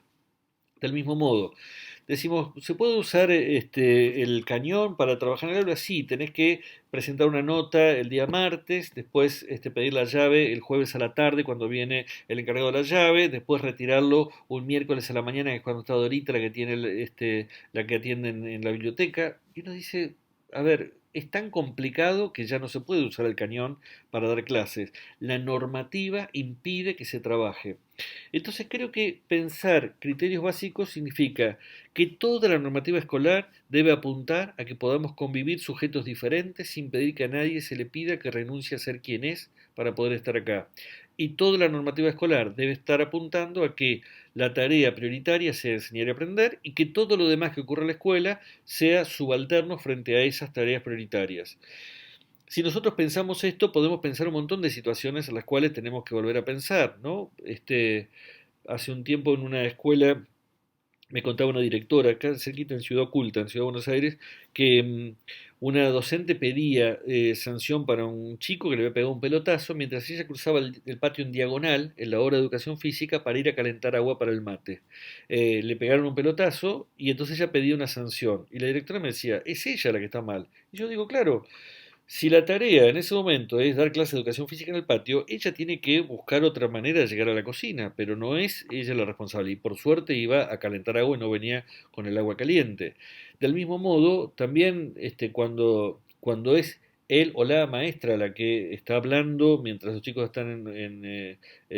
Del mismo modo, decimos, ¿se puede usar el cañón para trabajar en el aula? Sí, tenés que presentar una nota el día martes, después pedir la llave el jueves a la tarde cuando viene el encargado de la llave, después retirarlo un miércoles a la mañana, que es cuando está Dorita, la que tiene la que atiende en la biblioteca. Y uno dice, a ver, es tan complicado que ya no se puede usar el cañón para dar clases. La normativa impide que se trabaje. Entonces creo que pensar criterios básicos significa que toda la normativa escolar debe apuntar a que podamos convivir sujetos diferentes sin pedir que a nadie se le pida que renuncie a ser quien es para poder estar acá. Y toda la normativa escolar debe estar apuntando a que la tarea prioritaria sea enseñar y aprender y que todo lo demás que ocurre en la escuela sea subalterno frente a esas tareas prioritarias. Si nosotros pensamos esto, podemos pensar un montón de situaciones en las cuales tenemos que volver a pensar, ¿no? Hace un tiempo en una escuela me contaba una directora, acá cerquita en Ciudad Oculta, en Ciudad de Buenos Aires, que una docente pedía sanción para un chico que le había pegado un pelotazo mientras ella cruzaba el patio en diagonal en la hora de educación física para ir a calentar agua para el mate. Le pegaron un pelotazo y entonces ella pedía una sanción. Y la directora me decía, es ella la que está mal. Y yo digo, claro, si la tarea en ese momento es dar clase de educación física en el patio, ella tiene que buscar otra manera de llegar a la cocina, pero no es ella la responsable. Y por suerte iba a calentar agua y no venía con el agua caliente. Del mismo modo, también cuando es él o la maestra la que está hablando mientras los chicos están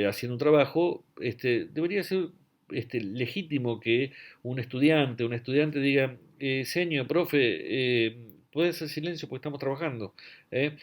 haciendo un trabajo, debería ser legítimo que un estudiante diga, señor, profe, puede hacer silencio porque estamos trabajando. ¿Eh?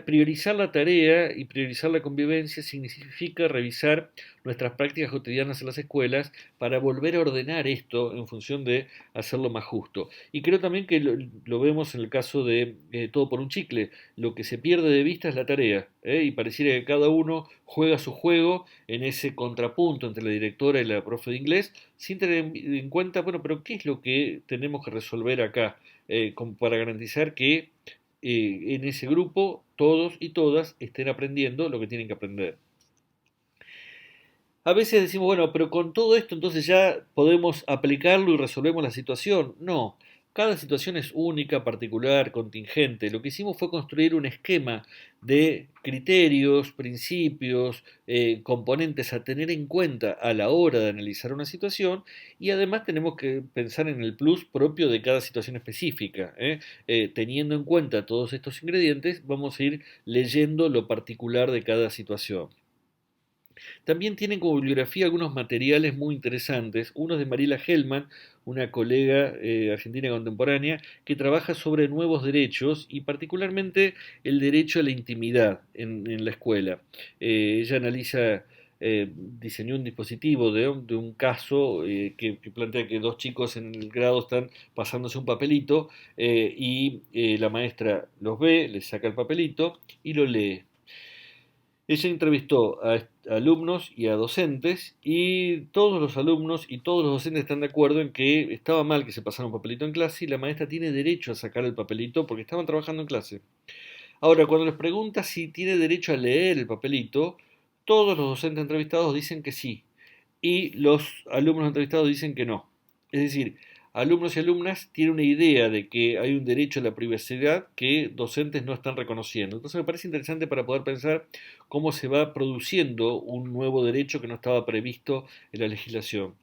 Priorizar la tarea y priorizar la convivencia significa revisar nuestras prácticas cotidianas en las escuelas para volver a ordenar esto en función de hacerlo más justo. Y creo también que lo vemos en el caso de Todo por un chicle. Lo que se pierde de vista es la tarea. Y pareciera que cada uno juega su juego en ese contrapunto entre la directora y la profe de inglés, sin tener en cuenta, bueno, pero ¿qué es lo que tenemos que resolver acá? Como para garantizar que en ese grupo todos y todas estén aprendiendo lo que tienen que aprender. A veces decimos, bueno, pero con todo esto entonces ya podemos aplicarlo y resolvemos la situación. No, cada situación es única, particular, contingente. Lo que hicimos fue construir un esquema de criterios, principios, componentes a tener en cuenta a la hora de analizar una situación y además tenemos que pensar en el plus propio de cada situación específica. Teniendo en cuenta todos estos ingredientes, vamos a ir leyendo lo particular de cada situación. También tienen como bibliografía algunos materiales muy interesantes. Uno es de Mariela Hellman, una colega argentina contemporánea, que trabaja sobre nuevos derechos y particularmente el derecho a la intimidad en la escuela. Ella analiza, diseñó un dispositivo de un caso que plantea que dos chicos en el grado están pasándose un papelito y la maestra los ve, les saca el papelito y lo lee. Ella entrevistó a alumnos y a docentes y todos los alumnos y todos los docentes están de acuerdo en que estaba mal que se pasara un papelito en clase y la maestra tiene derecho a sacar el papelito porque estaban trabajando en clase. Ahora, cuando les pregunta si tiene derecho a leer el papelito, todos los docentes entrevistados dicen que sí y los alumnos entrevistados dicen que no. Es decir, alumnos y alumnas tienen una idea de que hay un derecho a la privacidad que docentes no están reconociendo. Entonces me parece interesante para poder pensar cómo se va produciendo un nuevo derecho que no estaba previsto en la legislación.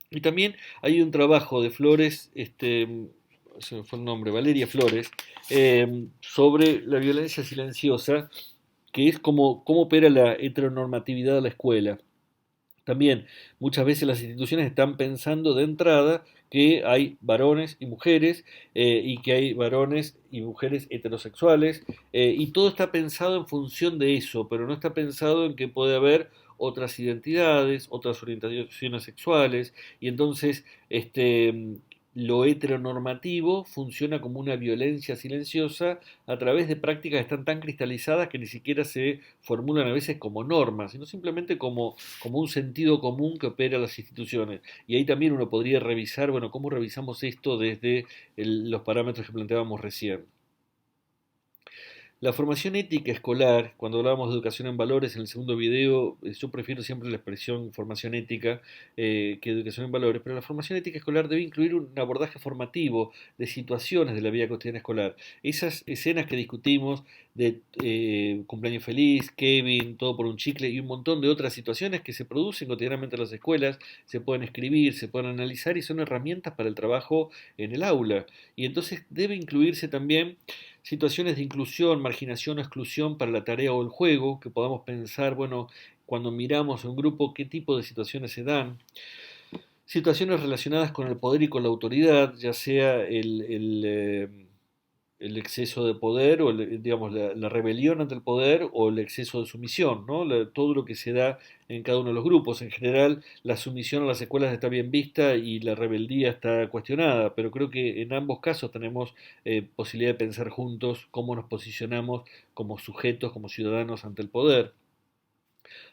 Y también hay un trabajo de Flores, se me fue el nombre, Valeria Flores, sobre la violencia silenciosa, que es cómo opera la heteronormatividad de la escuela. También muchas veces las instituciones están pensando de entrada que hay varones y mujeres y que hay varones y mujeres heterosexuales y todo está pensado en función de eso, pero no está pensado en que puede haber otras identidades, otras orientaciones sexuales y entonces lo heteronormativo funciona como una violencia silenciosa a través de prácticas que están tan cristalizadas que ni siquiera se formulan a veces como normas, sino simplemente como un sentido común que opera las instituciones. Y ahí también uno podría revisar, bueno, cómo revisamos esto desde los parámetros que planteábamos recién. La formación ética escolar, cuando hablábamos de educación en valores en el segundo video, yo prefiero siempre la expresión formación ética que educación en valores, pero la formación ética escolar debe incluir un abordaje formativo de situaciones de la vida cotidiana escolar. Esas escenas que discutimos de cumpleaños feliz, Kevin, todo por un chicle y un montón de otras situaciones que se producen cotidianamente en las escuelas, se pueden escribir, se pueden analizar y son herramientas para el trabajo en el aula. Y entonces debe incluirse también situaciones de inclusión, marginación o exclusión para la tarea o el juego, que podamos pensar, bueno, cuando miramos a un grupo, qué tipo de situaciones se dan. Situaciones relacionadas con el poder y con la autoridad, ya sea el exceso de poder o digamos la rebelión ante el poder o el exceso de sumisión, ¿no? Todo lo que se da en cada uno de los grupos. En general, la sumisión a las escuelas está bien vista y la rebeldía está cuestionada, pero creo que en ambos casos tenemos posibilidad de pensar juntos cómo nos posicionamos como sujetos, como ciudadanos ante el poder.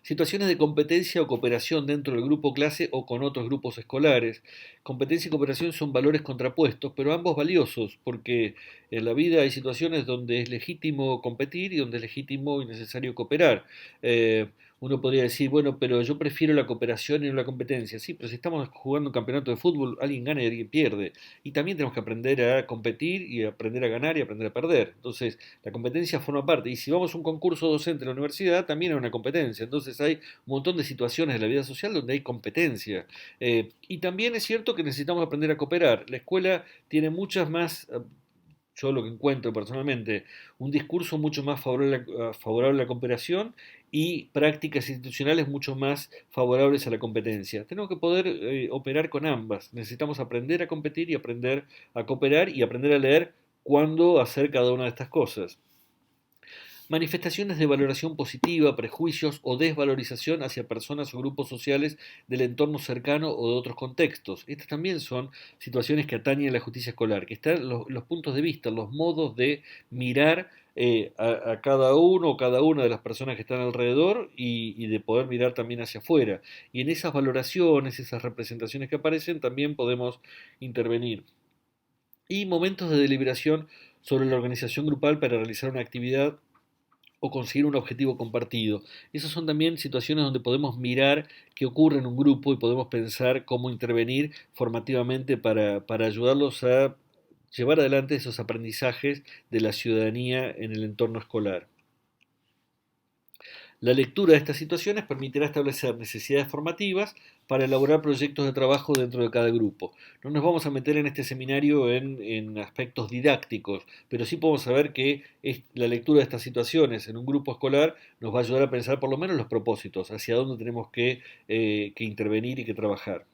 Situaciones de competencia o cooperación dentro del grupo clase o con otros grupos escolares. Competencia y cooperación son valores contrapuestos, pero ambos valiosos, porque en la vida hay situaciones donde es legítimo competir y donde es legítimo y necesario cooperar. Uno podría decir, bueno, pero yo prefiero la cooperación y no la competencia. Sí, pero si estamos jugando un campeonato de fútbol, alguien gana y alguien pierde. Y también tenemos que aprender a competir y aprender a ganar y aprender a perder. Entonces, la competencia forma parte. Y si vamos a un concurso docente en la universidad, también hay una competencia. Entonces, hay un montón de situaciones de la vida social donde hay competencia. Y también es cierto que necesitamos aprender a cooperar. La escuela tiene muchas más yo lo que encuentro personalmente, un discurso mucho más favorable a la cooperación y prácticas institucionales mucho más favorables a la competencia. Tenemos que poder operar con ambas. Necesitamos aprender a competir y aprender a cooperar y aprender a leer cuándo hacer cada una de estas cosas. Manifestaciones de valoración positiva, prejuicios o desvalorización hacia personas o grupos sociales del entorno cercano o de otros contextos. Estas también son situaciones que atañen a la justicia escolar, que están los puntos de vista, los modos de mirar a cada uno o cada una de las personas que están alrededor y de poder mirar también hacia afuera. Y en esas valoraciones, esas representaciones que aparecen, también podemos intervenir. Y momentos de deliberación sobre la organización grupal para realizar una actividad o conseguir un objetivo compartido. Esas son también situaciones donde podemos mirar qué ocurre en un grupo y podemos pensar cómo intervenir formativamente para ayudarlos a llevar adelante esos aprendizajes de la ciudadanía en el entorno escolar. La lectura de estas situaciones permitirá establecer necesidades formativas para elaborar proyectos de trabajo dentro de cada grupo. No nos vamos a meter en este seminario en aspectos didácticos, pero sí podemos saber que la lectura de estas situaciones en un grupo escolar nos va a ayudar a pensar por lo menos los propósitos, hacia dónde tenemos que intervenir y que trabajar.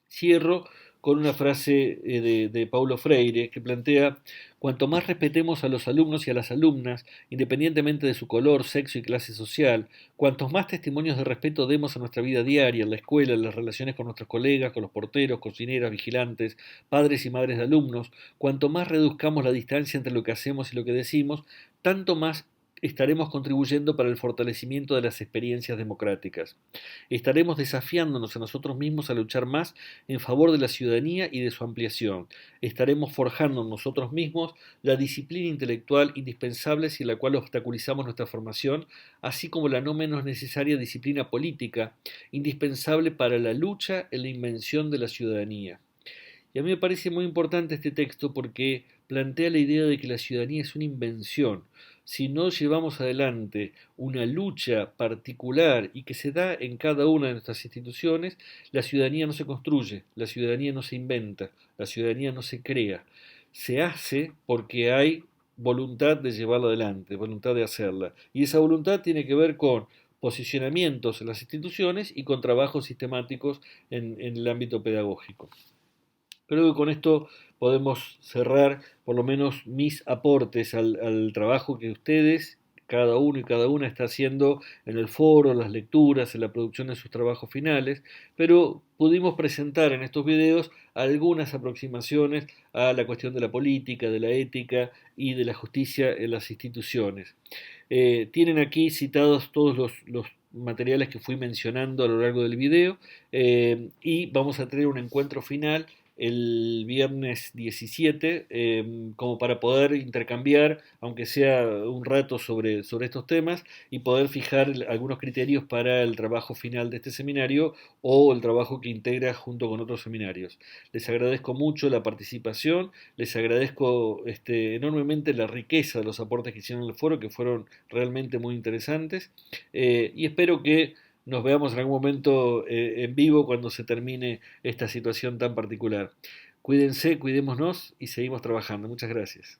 Cierro con una frase de Paulo Freire que plantea: cuanto más respetemos a los alumnos y a las alumnas, independientemente de su color, sexo y clase social, cuantos más testimonios de respeto demos a nuestra vida diaria, en la escuela, en las relaciones con nuestros colegas, con los porteros, cocineras, vigilantes, padres y madres de alumnos, cuanto más reduzcamos la distancia entre lo que hacemos y lo que decimos, tanto más estaremos contribuyendo para el fortalecimiento de las experiencias democráticas. Estaremos desafiándonos a nosotros mismos a luchar más en favor de la ciudadanía y de su ampliación. Estaremos forjando en nosotros mismos la disciplina intelectual indispensable sin la cual obstaculizamos nuestra formación, así como la no menos necesaria disciplina política, indispensable para la lucha en la invención de la ciudadanía. Y a mí me parece muy importante este texto porque plantea la idea de que la ciudadanía es una invención. Si no llevamos adelante una lucha particular y que se da en cada una de nuestras instituciones, la ciudadanía no se construye, la ciudadanía no se inventa, la ciudadanía no se crea. Se hace porque hay voluntad de llevarla adelante, voluntad de hacerla. Y esa voluntad tiene que ver con posicionamientos en las instituciones y con trabajos sistemáticos en el ámbito pedagógico. Creo que con esto podemos cerrar por lo menos mis aportes al trabajo que ustedes, cada uno y cada una, está haciendo en el foro, en las lecturas, en la producción de sus trabajos finales, pero pudimos presentar en estos videos algunas aproximaciones a la cuestión de la política, de la ética y de la justicia en las instituciones. Tienen aquí citados todos los materiales que fui mencionando a lo largo del video, y vamos a tener un encuentro final el viernes 17, como para poder intercambiar, aunque sea un rato, sobre estos temas y poder fijar algunos criterios para el trabajo final de este seminario o el trabajo que integra junto con otros seminarios. Les agradezco mucho la participación, les agradezco enormemente la riqueza de los aportes que hicieron en el foro, que fueron realmente muy interesantes, y espero que nos veamos en algún momento en vivo cuando se termine esta situación tan particular. Cuídense, cuidémonos y seguimos trabajando. Muchas gracias.